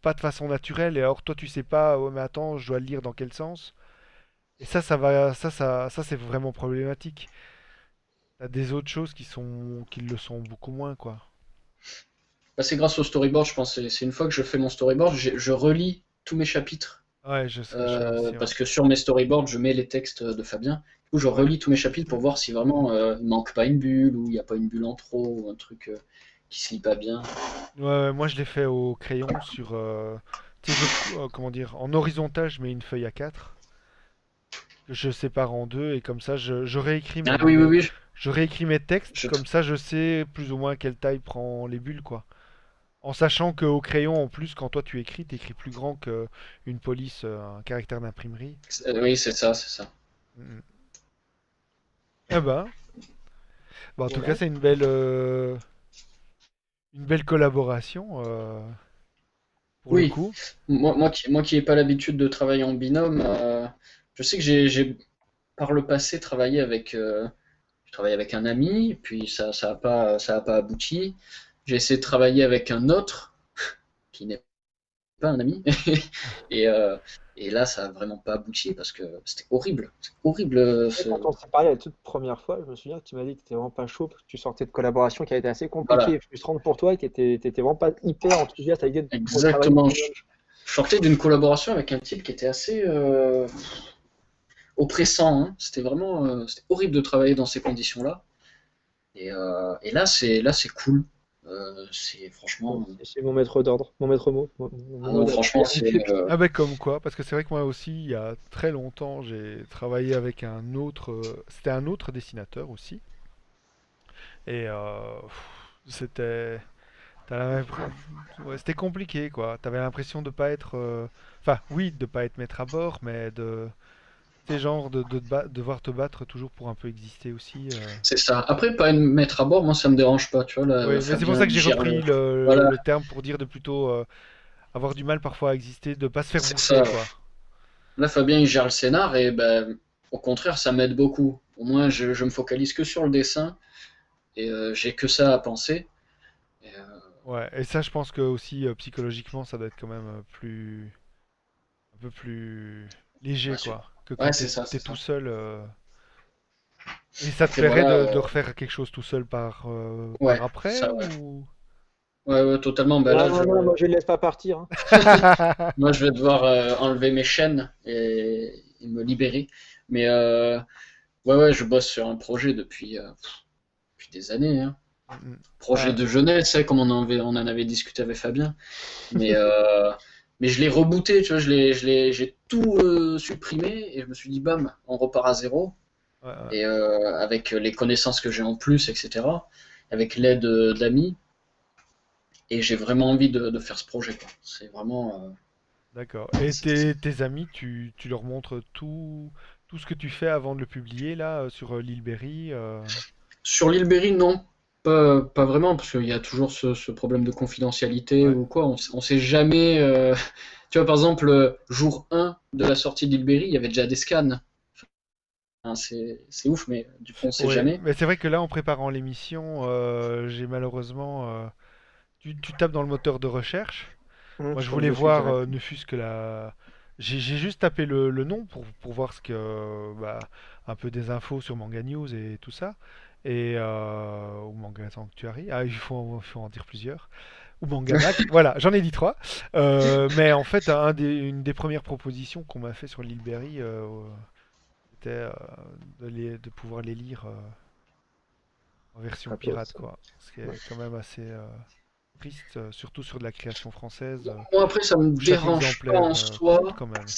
pas de façon naturelle. Et alors, toi, tu sais pas, oh, mais attends, je dois le lire dans quel sens. Et ça, c'est vraiment problématique. T'as des autres choses qui le sont beaucoup moins, quoi. bah, c'est grâce au storyboard, je pense. C'est une fois que je fais mon storyboard, je relis tous mes chapitres. Ouais, je fais aussi, ouais. Parce que sur mes storyboards, je mets les textes de Fabien. Du coup, je Ouais. relis tous mes chapitres pour voir si vraiment il manque pas une bulle ou il n'y a pas une bulle en trop ou un truc qui se lit pas bien. Ouais, ouais, moi je l'ai fait au crayon sur. Tu sais, comment dire, en horizontal, je mets une feuille à 4 que je sépare en deux et comme ça, je réécris Ah oui, oui, oui. je réécris mes textes, Je, comme ça, je sais plus ou moins quelle taille prend les bulles, quoi. En sachant qu'au crayon, en plus, quand toi tu écris, t'écris plus grand qu'une police, un caractère d'imprimerie. oui, c'est ça, c'est ça. Mhm. Eh ben, bah, en tout cas, Voilà. c'est une belle collaboration pour le Oui, coup. moi qui n'ai pas l'habitude de travailler en binôme, je sais que j'ai par le passé je travaillais avec un ami, puis ça a pas abouti. J'ai essayé de travailler avec un autre qui n'est pas un ami, et, euh, et là ça a vraiment pas abouti parce que c'était horrible, c'est horrible. Et quand on s'est parlé la toute première fois, je me souviens que tu m'as dit que tu n'étais vraiment pas chaud parce que tu sortais de collaboration qui a été assez compliquée Voilà, et frustrante pour toi et que tu n'étais vraiment pas hyper enthousiaste à l'idée de retravailler en exactement. Je binôme. sortais d'une collaboration avec un type qui était assez oppressant, hein. C'était horrible de travailler dans ces conditions-là. Et là c'est cool. C'est Bon, franchement, c'est mon maître d'ordre, mon maître mot, ah mon non, mot franchement, d'appel. c'est Ah ben comme quoi, parce que c'est vrai que moi aussi, il y a très longtemps, j'ai travaillé avec un autre, c'était un autre dessinateur aussi, et c'était, T'as la- ouais, c'était compliqué, quoi. T'avais l'impression de pas être... Enfin, oui, de pas être maître à bord, mais de... C'est genre devoir te battre toujours pour un peu exister aussi. C'est ça. Après, pas une mettre à bord, moi ça me dérange pas, tu vois, là, Oui, mais c'est pour Fabien ça que il j'ai gère repris Voilà, le terme pour dire de plutôt avoir du mal parfois à exister, de pas se faire c'est bouffer, ça. quoi. Là, Fabien il gère le scénar et ben, au contraire, ça m'aide beaucoup. Au moins, je me focalise que sur le dessin et j'ai que ça à penser. Et, Ouais, et ça, je pense que aussi psychologiquement, ça doit être quand même un peu plus léger, ouais, quoi, que ouais, quand c'est ça, t'es c'est tout ça. seul. Et ça te Après, plairait voilà, de refaire quelque chose tout seul par ouais, après ça, ouais. ou... Ouais, ouais, totalement. Ben Non, là, non, non, moi je ne laisse pas partir, hein. moi, je vais devoir enlever mes chaînes et me libérer. Mais ouais, ouais, je bosse sur un projet depuis des années, hein. Mm, mm. Projet Ah, de jeunesse, hein, comme on en avait discuté avec Fabien. Mais, mais je l'ai rebooté, tu vois, j'ai tout supprimé et je me suis dit, bam, on repart à zéro. ouais, ouais, Et avec les connaissances que j'ai en plus, etc., avec l'aide d'amis, et j'ai vraiment envie de faire ce projet, quoi. C'est vraiment. d'accord. Et C'est- tes amis, tu leur montres tout ce que tu fais avant de le publier, là, sur l'île Berry Sur l'île Berry, non. Pas vraiment, parce qu'il y a toujours ce problème de confidentialité Ouais. ou quoi. On sait jamais. Tu vois, par exemple, jour 1 de la sortie d'île Berry, il y avait déjà des scans. Hein, c'est ouf, mais du coup, on sait Ouais, jamais. mais c'est vrai que là, en préparant l'émission, j'ai malheureusement... tu tapes dans le moteur de recherche. Moi, Je je tombe voulais dessus voir, direct. ne fût-ce que la... J'ai juste tapé le nom pour voir ce que... bah, un peu des infos sur Manga News et tout ça. Et... ou Manga Sanctuary. Ah, il faut en dire plusieurs. Ou Mangamac. Voilà, j'en ai dit trois. Mais en fait, une des premières propositions qu'on m'a fait sur l'île Berry, c'était de pouvoir les lire en version pirate, Gratos. quoi. Ce qui Ouais. est quand même assez triste, surtout sur de la création française, Moi, après, ça me où chaque dérange pas exemplaire en compte soi. quand même.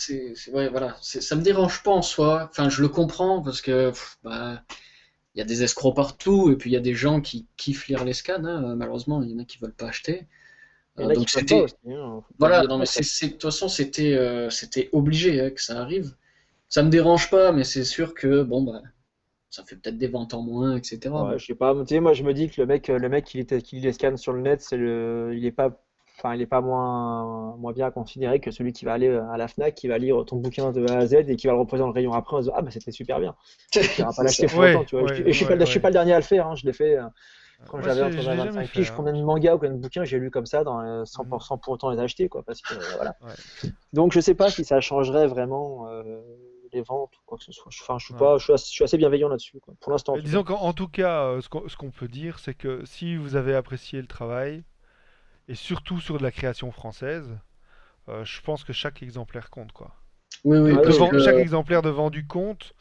Ouais, voilà, ça me dérange pas en soi. Enfin, je le comprends parce que bah, il y a des escrocs partout et puis il y a des gens qui kiffent lire les scans, hein. Malheureusement, il y en a qui veulent pas acheter. Il y en a qui Donc peuvent pas c'était, aussi, hein, faut pas voilà, oublier non mais ça. de toute façon c'était obligé hein, que ça arrive. Ça me dérange pas, mais c'est sûr que bon bah ça fait peut-être des ventes en moins, etc. Ouais, Mais je sais pas. Tu sais, moi je me dis que le mec qui les scanne sur le net, il est pas, enfin, il est pas moins bien considéré que celui qui va aller à la Fnac, qui va lire ton bouquin de A à Z et qui va le reposer dans le rayon après en disant, ah bah c'était super bien. Et qui ira pas c'est ça. l'acheter pour autant, Ouais, tu vois. ouais, Et je ouais, suis ouais. pas le dernier à le faire, hein. Je l'ai fait quand Moi, j'avais entre je 20 et l'ai jamais 25 fait, piges. hein. Combien de mangas ou combien de bouquins j'ai lu comme ça sans, Mhm. sans pour autant les acheter, quoi. Parce que voilà. Ouais, Donc je sais pas si ça changerait vraiment les ventes ou quoi que ce soit. Enfin, je suis ouais. pas, je suis assez bienveillant là-dessus, quoi. Pour l'instant en Mais tout cas. disons qu'en tout cas, ce qu'on peut dire, c'est que si vous avez apprécié le travail, et surtout sur de la création française, je pense que chaque exemplaire compte, quoi. Oui, oui, Ah parce oui, Chaque que exemplaire de vendu compte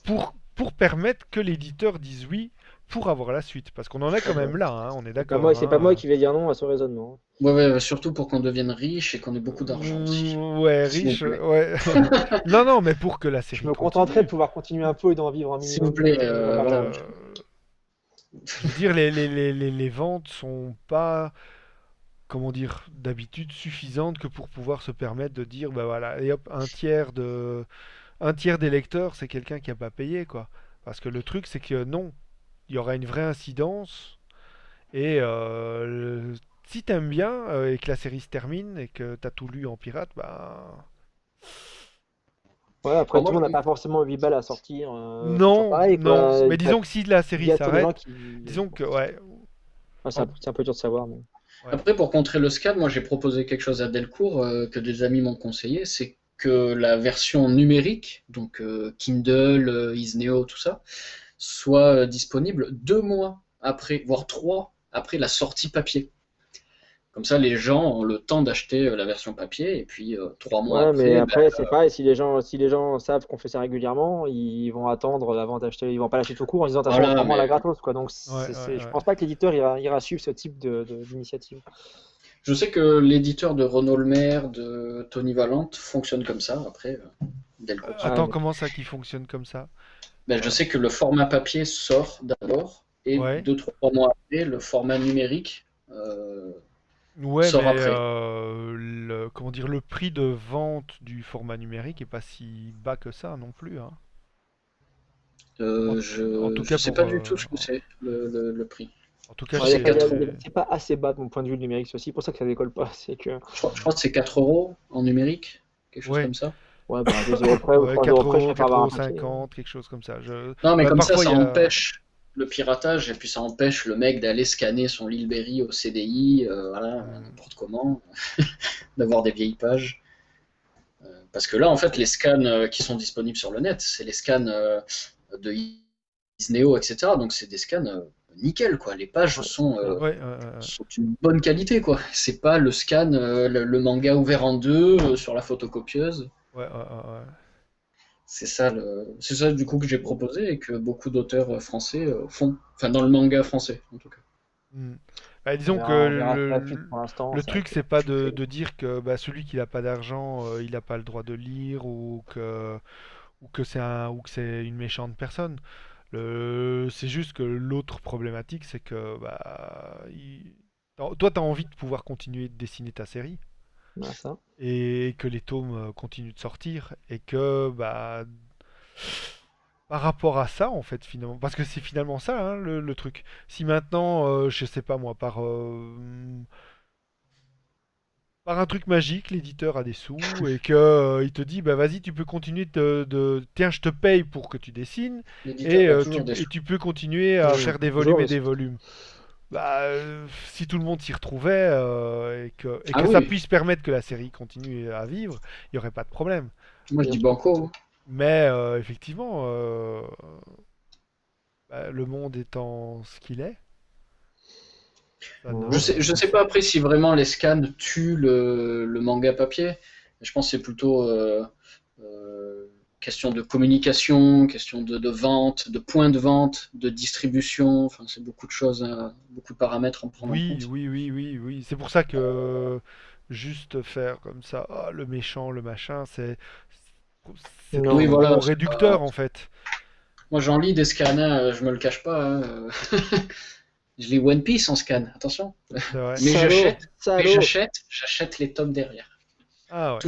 pour permettre que l'éditeur dise oui pour avoir la suite. Parce qu'on en est quand même là, hein, on est d'accord. c'est pas moi Hein. qui vais dire non à son raisonnement. ouais, ouais, surtout pour qu'on devienne riche et qu'on ait beaucoup d'argent aussi, Ouais, s'il vous riche, plaît. ouais. Non, non, mais pour que la Je série me contenterai de continue. pouvoir continuer un peu et d'en vivre un S'il vous minimum plaît, voilà. normalement. Je veux dire, les ventes sont pas, comment dire, d'habitude suffisantes que pour pouvoir se permettre de dire, bah voilà, et hop, un tiers des lecteurs, c'est quelqu'un qui a pas payé, quoi. Parce que le truc, c'est que non, il y aura une vraie incidence. Et si t'aimes bien et que la série se termine et que t'as tout lu en pirate, bah Ouais, après Alors tout le moi, monde n'a pas forcément 8 balles à sortir. C'est toujours non, pareil, non. quoi. Mais disons que si la Il série y a tous les gens s'arrête, qui. disons Bon, que ouais, ouais, en- c'est un peu dur de savoir, mais. ouais. après, pour contrer le SCAD, moi j'ai proposé quelque chose à Delcourt que des amis m'ont conseillé, c'est que la version numérique, donc Kindle, Isneo, tout ça, soit disponible 2 mois après, voire 3 après la sortie papier. Comme ça, les gens ont le temps d'acheter la version papier, et puis 3 mois Ouais, mais après, ben, après, c'est pareil, si les gens savent qu'on fait ça régulièrement, ils vont attendre avant d'acheter, ils vont pas l'acheter tout court en disant, de toute façon, voilà, prends-moi la mais gratos, quoi. Donc, Ouais, ouais, je ouais. pense pas que l'éditeur ira suivre ce type d'initiative. je sais que l'éditeur de Renaud Le Maire, de Tony Valente, fonctionne comme ça, après, Delcourt, c'est Ouais, Attends, pareil. mais comment ça qui fonctionne comme ça? Ben, je sais que le format papier sort d'abord, et Ouais. 2, 3 mois après, le format numérique Ouais, sort mais après. comment dire, le prix de vente du format numérique est pas si bas que ça non plus, hein. En, en tout Je cas sais pour, pas du tout ce que c'est, le prix. en tout cas Je Ouais, sais que c'est 4 euros. c'est pas assez bas de mon point de vue le numérique, c'est aussi pour ça que ça décolle pas. C'est que, Je crois que c'est 4 euros en numérique, quelque chose ouais, comme ça. ouais, bah, 2 euros près ou ouais, 3 euros 4 près, je euros, préfère 4 avoir euros un papier. 50, quelque chose comme ça. Non, mais comme ça, Parfois ça il y a, empêche le piratage et puis ça empêche le mec d'aller scanner son Lilberry au CDI, voilà, hmm, n'importe comment, d'avoir des vieilles pages. Parce que là, en fait, les scans qui sont disponibles sur le net, c'est les scans de Isneo, etc. Donc, c'est des scans nickel, quoi. Les pages Ouais, c'est clair. sont une bonne qualité, quoi. C'est pas le scan, le manga ouvert en deux sur la photocopieuse. ouais. C'est ça, du coup, que j'ai proposé et que beaucoup d'auteurs français font. Enfin, dans le manga français, en tout cas. Hmm. Bah, disons que On verra la suite pour l'instant. le C'est vrai truc, que c'est pas c'est- de dire que bah, celui qui n'a pas d'argent, il n'a pas le droit de lire ou que ou que c'est une méchante personne. C'est juste que l'autre problématique, c'est que toi, tu as envie de pouvoir continuer de dessiner ta série voilà, ça. et que les tomes continuent de sortir et que par rapport à ça, en fait, finalement, parce que c'est finalement ça, hein, le truc. Si maintenant, je sais pas moi, par un truc magique, l'éditeur a des sous et que il te dit bah vas-y tu peux continuer tiens je te paye pour que tu dessines L'éditeur a toujours des et sous. tu peux continuer à Hmm, faire des volumes toujours, et mais des volumes. Si tout le monde s'y retrouvait et Ah que ça oui, puisse permettre que la série continue à vivre, il n'y aurait pas de problème. moi je bien dis sûr. banco, hein. Mais effectivement, le monde étant ce qu'il est, ça ne... Mhm. Je sais pas après si vraiment les scans tuent le manga papier. Je pense que c'est plutôt euh, question de communication, question de vente, de points de vente, de distribution. Enfin, c'est beaucoup de choses, beaucoup de paramètres à prendre en Oui, compte. oui. C'est pour ça que juste faire comme ça, ah, le méchant, le machin, c'est Non, Oui, non. trop voilà. C'est pas- réducteur en fait. Moi, j'en lis des scans, hein, je me le cache pas, hein. Je lis One Piece en scan, attention. C'est vrai. Mais Salaud, salaud. j'achète les tomes derrière. Ah ouais.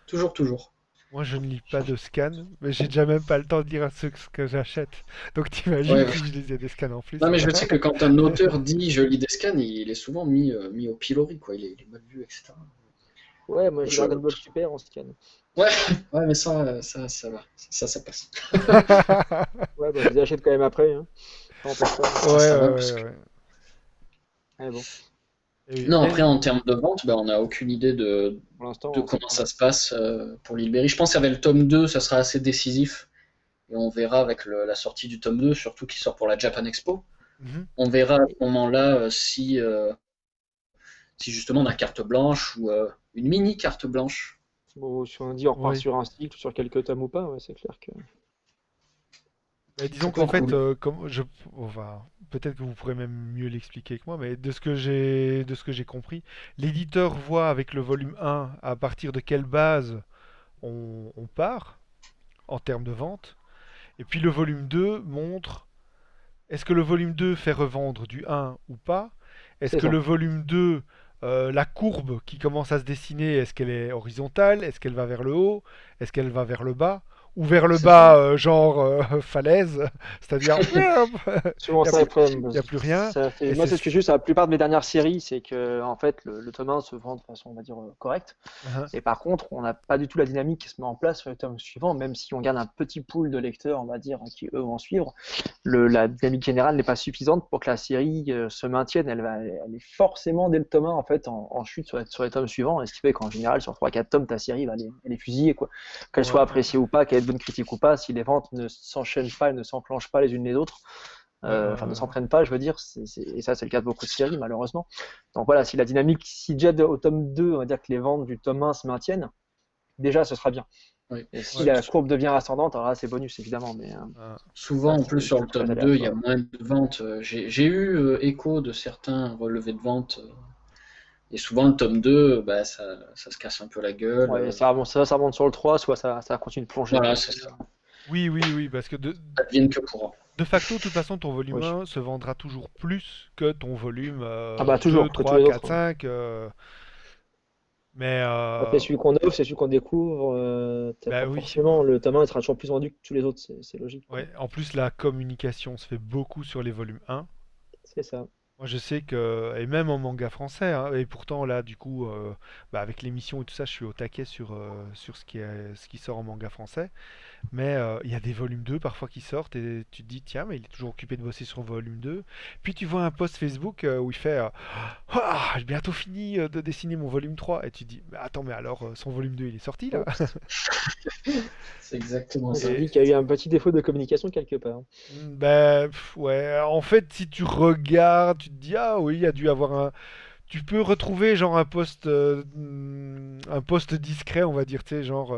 Toujours, toujours. Moi je ne lis pas de scan, mais j'ai déjà même pas le temps de lire ce que j'achète. Donc t'imagines Ouais. si je lisais des scans en plus. Non, mais je sais que quand un auteur dit je lis des scans, il est souvent mis au pilori, quoi. Il est mal vu, etc. Ouais, moi j'ai Je... Dragon Ball Super en scan. Ouais, ouais, mais ça va. Ça passe. Ouais, bah, je les achète quand même après, hein. Ça n'empêche pas. Ça va parce que... Ouais. Mais bon, Et oui, Non, mais après, en termes de vente, ben, on n'a aucune idée pour de l'instant, comment ça se passe pour Lilberry. Je pense qu'avec le tome 2, ça sera assez décisif. Et on verra avec la sortie du tome 2, surtout qui sort pour la Japan Expo. mhm. On verra à ce moment-là si justement on a carte blanche ou une mini carte blanche. bon, si on dit on repart Oui. sur un cycle, sur quelques tomes ou pas, ouais, c'est clair que Mais Ça disons peut qu'en être fait, cool. enfin, peut-être que vous pourrez même mieux l'expliquer que moi, mais de ce que j'ai compris, l'éditeur voit avec le volume 1 à partir de quelle base on part en termes de vente, et puis le volume 2 montre est-ce que le volume 2 fait revendre du 1 ou pas? Est-ce c'est que le ça. volume 2, la courbe qui commence à se dessiner, est-ce qu'elle est horizontale? Est-ce qu'elle va vers le haut? Est-ce qu'elle va vers le bas? Ou vers le C'est ça. bas, genre falaise, c'est-à-dire Souvent il n'y a, ça, plus- le problème. y a plus rien. Ça fait... Et Moi, c'est c'est ce que j'ai vu sur la plupart de mes dernières séries, c'est que en fait, le tome 1 se vend de façon, on va dire, correcte. Hein, Et par contre, on n'a pas du tout la dynamique qui se met en place sur le tome suivant, même si on garde un petit pool de lecteurs, on va dire, qui eux vont suivre. La dynamique générale n'est pas suffisante pour que la série se maintienne. Elle est forcément dès le tome 1 en fait en chute sur les tomes suivants, et ce qui fait qu'en général, sur 3-4 tomes, ta série elle est fusillée, quoi. Qu'elle soit ouais, appréciée ou pas, qu'elle ait de bonnes critiques ou pas, si les ventes ne s'enchaînent pas et ne s'enclenchent pas les unes les autres, enfin ne s'entraînent pas, je veux dire, et ça c'est le cas de beaucoup de séries malheureusement. Donc voilà, si la dynamique, si déjà au tome 2, on va dire que les ventes du tome 1 se maintiennent, déjà ce sera bien. Oui. Et si ouais, la courbe devient ascendante, alors là c'est bonus évidemment, mais hein. Souvent, là en plus, sur le c'est très tome 2, il y a aléatoire. moins de ventes. J'ai eu écho de certains relevés de vente. Et souvent, le tome 2, bah, ça se casse un peu la gueule. Ouais, ça remonte sur le 3, soit ça continue de plonger, Voilà, quoi. c'est ça. Oui, parce que Advienne que pourra. De facto, de toute façon, ton volume Oui. 1 se vendra toujours plus que ton volume Ah bah 2, toujours, que tous 3, les 4, autres. 5. Mais, Après, celui qu'on offre, c'est celui qu'on découvre. T'as bah pas oui, forcément, le tome 1 sera toujours plus vendu que tous les autres, c'est logique, quoi. ouais. En plus, la communication se fait beaucoup sur les volumes 1. C'est ça. Moi, je sais que, et même en manga français, hein, et pourtant là, du coup, bah, avec l'émission et tout ça, je suis au taquet sur ce qui sort en manga français. Mais il y a des volumes 2 parfois qui sortent et tu te dis, tiens, mais il est toujours occupé de bosser sur volume 2. Puis tu vois un post Facebook où il fait ah, j'ai bientôt fini de dessiner mon volume 3. Et tu te dis, mais attends, mais alors son volume 2 il est sorti là? Oups. C'est exactement Ça ça. dit Et qu'il y a eu un petit défaut de communication quelque part. ben ouais, en fait, si tu regardes, tu te dis, ah oui, il y a dû avoir un. Tu peux retrouver genre un post discret, on va dire, tu sais, genre.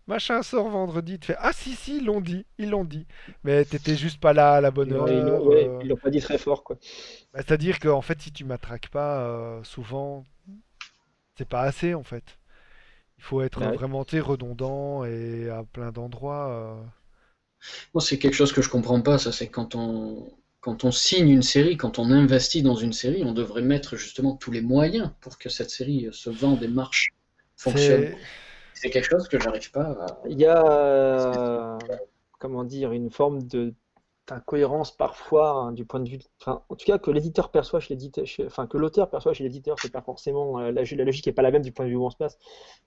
Machin sort vendredi, tu fais ah si si ils l'ont dit, mais t'étais juste pas là à la bonne heure. Ouais, ils l'ont pas dit très fort, quoi. Bah, c'est-à-dire qu'en fait si tu matraques pas, souvent c'est pas assez en fait. Il faut être Bah oui. vraiment tu sais, redondant et à plein d'endroits. Moi, c'est quelque chose que je comprends pas, ça, c'est quand on signe une série, quand on investit dans une série, on devrait mettre justement tous les moyens pour que cette série se vende et marche, fonctionne. C'est C'est quelque chose que j'arrive pas à Il y a, accepter. comment dire, une forme de d'incohérence parfois, hein, du point de vue, enfin, en tout cas que l'éditeur perçoit chez l'éditeur, enfin que l'auteur perçoit chez l'éditeur, c'est pas forcément la logique est pas la même du point de vue où on se place.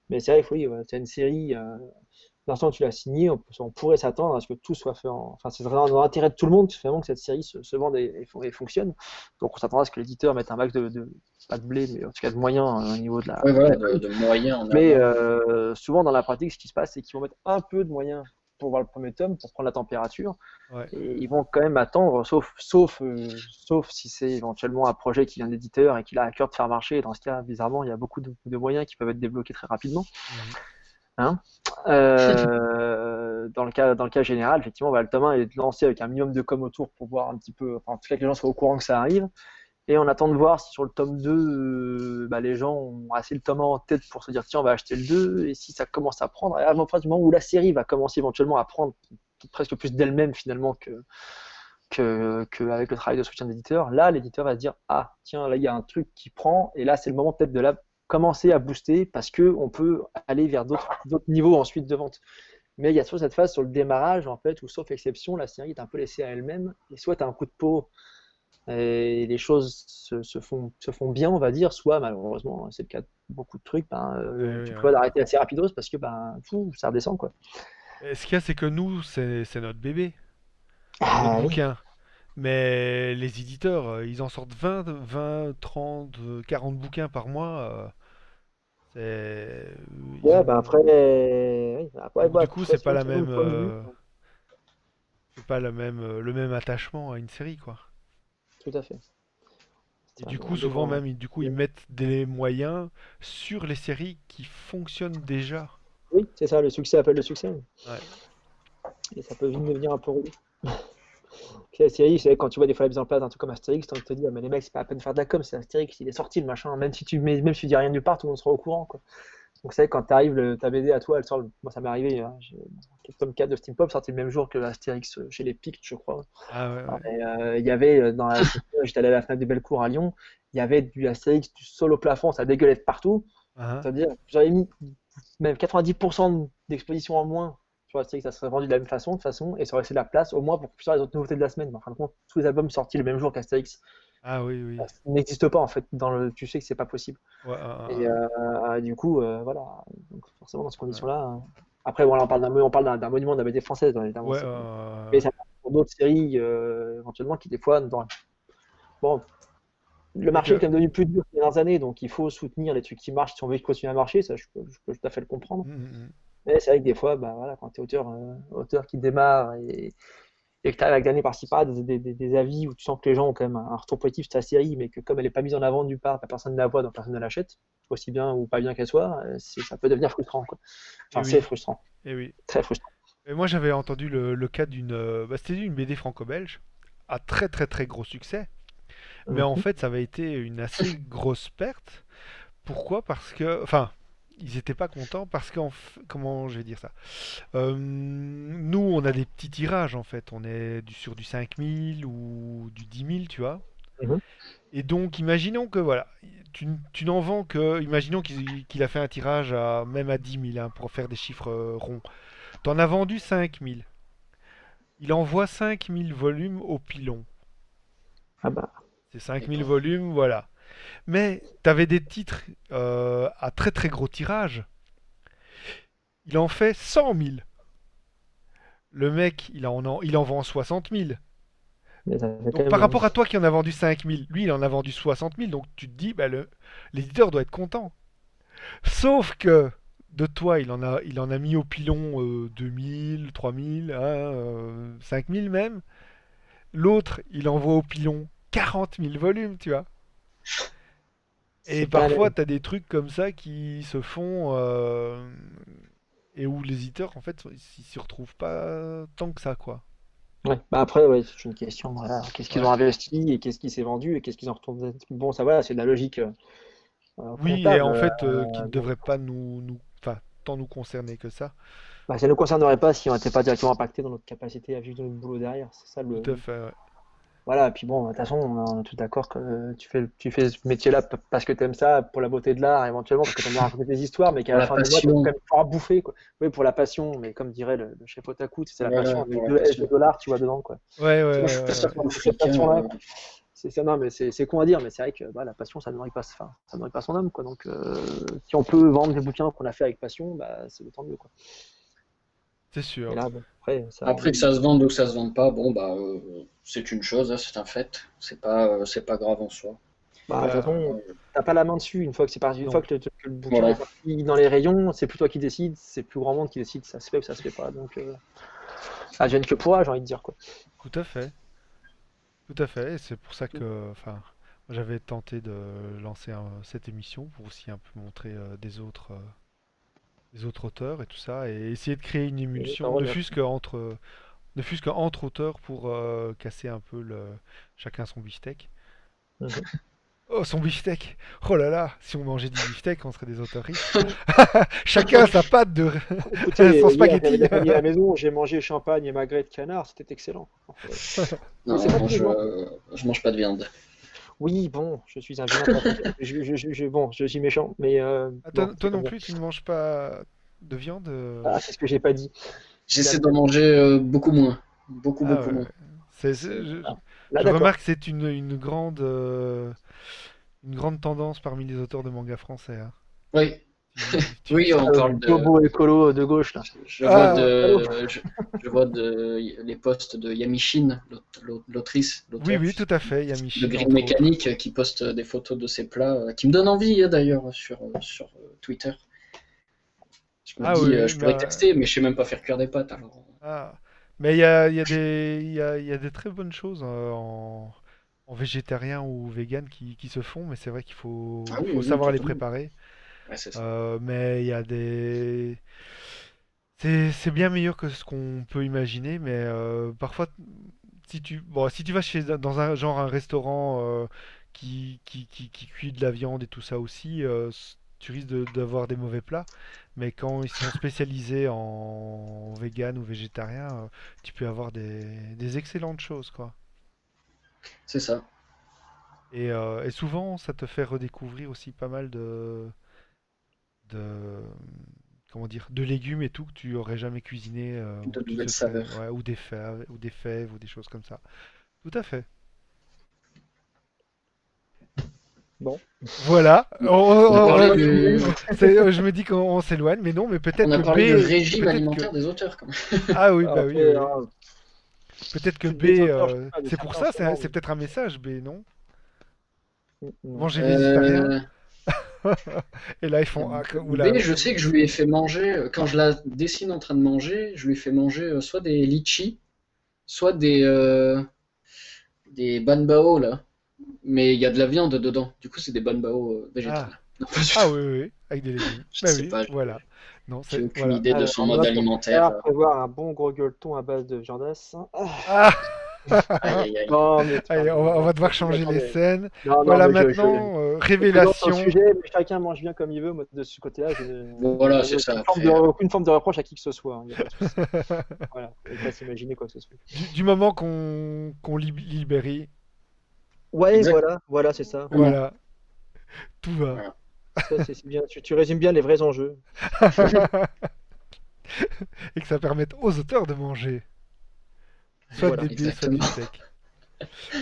Mais c'est vrai que oui, ouais, c'est une série. L'instant où tu l'as signé, on pourrait s'attendre à ce que tout soit fait enfin, c'est vraiment dans l'intérêt de tout le monde, finalement, que cette série se vende et fonctionne. Donc, on s'attendra à ce que l'éditeur mette un max pas de blé, mais en tout cas de moyens au niveau de Ouais, de voilà, la com. de moyens en Mais avant. souvent, dans la pratique, ce qui se passe, c'est qu'ils vont mettre un peu de moyens pour voir le premier tome, pour prendre la température, ouais. et ils vont quand même attendre, sauf si c'est éventuellement un projet qui vient d'éditeur et qu'il a à cœur de faire marcher. Dans ce cas, bizarrement, il y a beaucoup de moyens qui peuvent être débloqués très rapidement. Mhm. Hein. Dans le cas général, effectivement, bah, le tome 1 est lancé avec un minimum de com autour pour voir un petit peu, enfin, en tout cas que les gens soient au courant que ça arrive. Et on attend de voir si sur le tome 2, bah, les gens ont assez le tome 1 en tête pour se dire tiens, on va acheter le 2, et si ça commence à prendre, et à partir du moment où la série va commencer éventuellement à prendre presque plus d'elle-même finalement avec le travail de soutien d'éditeur, là l'éditeur va se dire ah tiens, là il y a un truc qui prend, et là c'est le moment peut-être de la commencer à booster parce que on peut aller vers d'autres niveaux ensuite de vente. Mais il y a toujours cette phase sur le démarrage en fait où sauf exception la série est un peu laissée à elle-même, et soit tu as un coup de peau et les choses se font bien, on va dire, soit malheureusement, c'est le cas de beaucoup de trucs, ben, Ouais, tu ouais, ouais. prévois d'arrêter assez rapidos parce que ben, ça redescend, quoi. Et ce qu'il y a, c'est que nous, c'est notre bébé, notre Ah oui. bouquin. Mais les éditeurs, ils en sortent 20, 30, 40 bouquins par mois. Ils Ouais, ben ont. après, oui, après, Donc bah, du de coup, toute c'est pas façon, la selon le même, point de vue, le même attachement à une série, quoi. tout à fait. Et Ça, du coup, souvent dépend. même, du coup, ils mettent des moyens sur les séries qui fonctionnent déjà. Oui, c'est ça, le succès appelle le succès. Ouais. Et ça peut vite devenir un peu relou. Puis la série, c'est quand tu vois des fois la mise en place d'un truc comme Astérix, tu as envie de te dire, mais les mecs, c'est pas à peine de faire de la com, c'est Astérix, il est sorti le machin. Même si tu dis rien nulle part, tout le monde sera au courant, quoi. Donc c'est vrai que quand t'arrives, ta BD à toi, elle sort, moi ça m'est arrivé, hein, le tome 4 de Steam Pop sorti le même jour que Astérix chez les Pict, je crois. Ah ouais, ouais. Et il y avait, j'étais allé à la fenêtre de Bellecour à Lyon, il y avait du Astérix, du sol au plafond, ça dégueulait de partout. Hein. C'est-à-dire, j'avais mis même 90% d'exposition en moins sur Astérix, ça serait vendu de la même façon, de toute façon, et ça aurait laissé de la place au moins pour plusieurs les autres nouveautés de la semaine. Mais en fin de compte, tous les albums sortis le même jour qu'Astérix, Ah oui, oui. ça n'existe pas en fait. Tu sais que c'est pas possible. Ouais, Et du coup, voilà. Donc forcément, dans ces ouais. conditions-là. Après, voilà, on parle d'un monument de la BD française, bien évidemment. Ouais, Mais ça pour d'autres séries, éventuellement, qui des fois. Bon, le c'est marché est que. quand même devenu plus dur ces dernières années, donc il faut soutenir les trucs qui marchent si on veut continuer à marcher. Ça, je peux tout à fait le comprendre. Mm. Mais c'est vrai que des fois, bah, voilà, quand tu es auteur qui démarre et que tu arrives à gagner par-ci par-là des avis où tu sens que les gens ont quand même un retour positif sur ta série, mais que comme elle n'est pas mise en avant nulle part, personne ne la voit, donc personne ne l'achète, aussi bien ou pas bien qu'elle soit, ça peut devenir frustrant, quoi. Et Enfin, c'est oui, frustrant, et oui. très frustrant. Et moi, j'avais entendu le cas d'une. Bah, c'était une BD franco-belge à très très très gros succès. Mais en Mhm. fait, ça avait été une assez grosse perte. Pourquoi? Parce que. Enfin. ils n'étaient pas contents parce comment je vais dire ça? Nous, on a des petits tirages en fait. On est sur du 5000 ou du 10 000, tu vois. Mhm. Et donc, imaginons que voilà, tu n'en vends que. Imaginons qu'il a fait un tirage même à 10 000 hein, pour faire des chiffres ronds. T'en as vendu 5000. Il envoie 5000 volumes au pilon. Ah bah, C'est 5000 D'accord. volumes, voilà. Mais t'avais des titres à très très gros tirage. Il en fait 100 000. Le mec, il en vend 60 000. mais ça fait Donc quand par même. rapport à toi qui en a vendu 5000, lui il en a vendu 60 000. Donc tu te dis, bah, l'éditeur doit être content. Sauf que de toi, il en a mis au pilon 2000, 3000, hein, 5000 même. L'autre, il envoie au pilon 40 000 volumes, tu vois. Et C'est pas la parfois, même. t'as des trucs comme ça qui se font et où les éditeurs, en fait, ils s'y retrouvent pas tant que ça, quoi. Ouais. Bah après, ouais, c'est une question. Voilà. Qu'est-ce qu'ils ont Ouais. investi et qu'est-ce qui s'est vendu et qu'est-ce qu'ils en retournent. Bon, ça, voilà, c'est de la logique Oui, et comptable. en fait, qui ne Donc, devrait pas enfin, tant nous concerner que ça. bah, ça ne nous concernerait pas si on n'était pas directement impacté dans notre capacité à vivre de notre boulot derrière. C'est ça Tout à fait, ouais. Voilà, et puis bon, de toute façon, on est tous d'accord que tu fais ce métier-là parce que tu aimes ça, pour la beauté de l'art, éventuellement, parce que tu aimes bien raconter des histoires, mais qu'à Pour la la fin du mois, tu as quand passion. même pouvoir bouffer, quoi. Oui, pour la passion, mais comme dirait le chef Otaku, c'est la passion Voilà, avec pour la deux S de passion. dollars, tu vois, dedans, quoi. Ouais, ouais, Parce que moi, je ouais, suis pas ouais, sûr ouais. qu'on ait cette Africain. passion-là. C'est ça, non, mais c'est con à dire, mais c'est vrai que bah, la passion, ça nourrit pas, enfin, ça nourrit pas son homme, quoi. Donc, si on peut vendre des bouquins qu'on a fait avec passion, bah, c'est autant mieux, quoi. C'est Et sûr. là, bon, après, ça. Après que ça se vende ou que ça se vende pas, bon bah c'est une chose, hein, c'est un fait. C'est pas grave en soi. Bah, de toute Bah, façon, t'as pas la main dessus. Une fois que c'est parti, une fois non. que le bouquin est Voilà. parti dans les rayons, c'est plus toi qui décides, c'est plus grand monde qui décide, ça se fait ou ça se fait pas. Donc, advienne que pourra, j'ai envie de dire, quoi. Tout à fait. Tout à fait. Et c'est pour ça que, enfin, j'avais tenté de lancer cette émission pour aussi un peu montrer des autres auteurs et tout ça, et essayer de créer une Et émulsion, t'en reviens. ne fût-ce qu'entre auteurs pour casser un peu chacun son beefsteak. Mhm. Oh, son beefsteak! Oh là là, si on mangeait du beefsteak, on serait des auteurs riches. Chacun sa pâte de Écoutez, son hier, j'avais spaghetti. des amis à la maison, j'ai mangé champagne et magret de canard, c'était excellent. Mais c'est Non, pas tous les jours. je mange pas de viande. Oui, bon, je suis un vilain patrick. Bon, je suis méchant, mais Ah, bon, toi c'est non comme ça. plus, tu ne manges pas de viande? Ah, c'est ce que j'ai pas dit. Il a J'essaie d'en manger beaucoup moins. Ah Beaucoup ouais. moins. C'est- C'est Là, je d'accord. remarque que c'est une grande tendance parmi les auteurs de manga français, hein. Oui, Tu oui, dis, on parle de. Bobo écolo de gauche, là. Je vois ah, Salaud. je vois les posts de Yamishin, oui, l'auteur oui, tout à fait, de Yamichi, Grille entre autres. Mécanique, qui poste des photos de ses plats, qui me donnent envie d'ailleurs sur Twitter. Je me Ah oui, dis, oui, je pourrais tester, mais je sais même pas faire cuire des pâtes. Alors, ah. Mais il y a des très bonnes choses en végétarien ou vegan qui se font, mais c'est vrai qu'il ah oui, faut oui, savoir les totalement. préparer. Ouais, c'est ça. Mais il y a des... C'est bien meilleur que ce qu'on peut imaginer, mais parfois, si tu vas dans un restaurant qui cuit de la viande et tout ça aussi, tu risques d'avoir des mauvais plats. Mais quand ils sont spécialisés en vegan ou végétarien, tu peux avoir des excellentes choses, quoi. C'est ça. Et souvent, ça te fait redécouvrir aussi pas mal de, comment dire, de légumes et tout que tu aurais jamais cuisiné ou De que tu nouvelles te serais, saveurs. ouais, ou des fèves ou des choses comme ça. Tout à fait. Bon. Voilà. On a parlé Je me dis qu'on s'éloigne, mais non, mais on peut-être a que parlé du B, régime peut-être que alimentaire des auteurs, quand même. ah oui, bah oui, Après, oui. hein, Peut-être que B, des auteurs, je sais pas, de c'est pour certains ça, c'est sûrement. c'est peut-être un message B, non? Non. Manger végétarien. Euh, Et là ils font ah oula. B, je sais que je lui ai fait manger, quand je la dessine en train de manger, je lui ai fait manger soit des litchis, soit des banbao, là. Mais il y a de la viande dedans. Du coup, c'est des banbao Ah. végétariens. Non, pas du Ah tout. oui, oui, oui, avec des légumes. Je Bah sais oui, pas, voilà. Non, j'ai c'est aucune voilà. idée de Alors, son on mode note pour plus alimentaire. tard, prévoir un bon gros gueuleton à base de viandasse. Ah, Ah, Aïe, aïe, aïe. Non, mais Allez, on va devoir changer les attendez. scènes. Non, non, Voilà mais maintenant, je plaisante sur le révélation. sujet, mais chacun mange bien comme il veut. Moi, de ce côté-là, Voilà, j'ai c'est ça. aucune forme de reproche à qui que ce soit, hein, il n'y a pas de souci. Voilà, il ne faut pas s'imaginer quoi que ce soit. Du moment qu'on libérie, Ouais, Exactement. voilà, c'est ça. voilà, tout va. Voilà. Ça, c'est bien. Tu résumes bien les vrais enjeux. Et que ça permette aux auteurs de manger. Soit Voilà. des dés, soit des Exactement. steaks.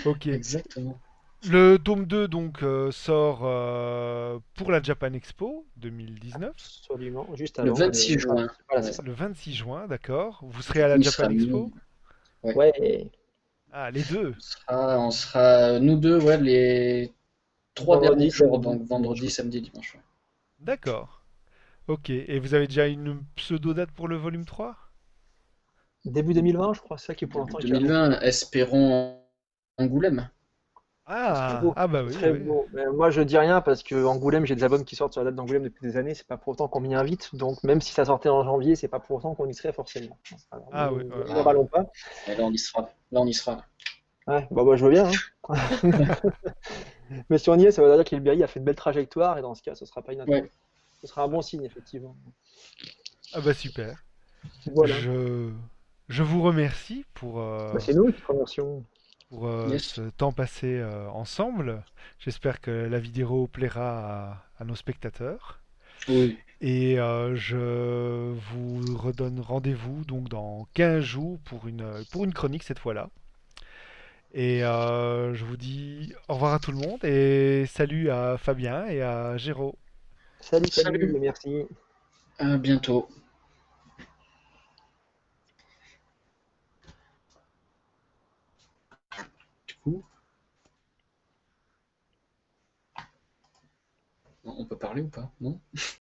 Ok. Exactement. Le tome 2 donc sort pour la Japan Expo 2019. Absolument. Juste Le avant. 26 juin. Voilà, c'est Ouais. ça. Le 26 juin, d'accord. Vous serez Du à coup, la il Japan sera Expo? Ouais. Ouais, Ah, les deux. On sera nous deux, ouais, les 3 derniers vendredi, jours, samedi, donc dimanche. vendredi, samedi, dimanche. Ouais. D'accord. Ok. Et vous avez déjà une pseudo-date pour le volume 3? Début 2020, je crois, c'est ça qui est pour Début l'instant qui est annoncé. 2020, espérons Angoulême. Ce serait Ah, beau. ah bah Ce oui, serait oui. beau. Mais moi, je dis rien parce que Angoulême, j'ai des albums qui sortent sur la date d'Angoulême depuis des années. C'est pas pour autant qu'on m'y invite. Donc, même si ça sortait en janvier, c'est pas pour autant qu'on y serait forcément. Alors, Ah oui, ouais, ne nous ouais. Ah, emballons pas. et là, on y sera. Là, on y sera. Ouais, bah, je veux bien, hein. Mais si on y est, ça veut dire qu'Ilberi a fait une belle trajectoire et dans ce cas, ce sera pas inattendu. Ouais. Ce sera un bon signe, effectivement. Ah bah super. Voilà. Je, je vous remercie Bah, c'est nous qui te remercions. pour Yes. ce temps passé ensemble. J'espère que la vidéo plaira à nos spectateurs. Oui. Et je vous redonne rendez-vous donc dans 15 jours pour une chronique cette fois-là. Et je vous dis au revoir à tout le monde et salut à Fabien et à Géraud. Salut, salut, Salut. et merci. À bientôt. Du coup, on peut parler ou pas? Non?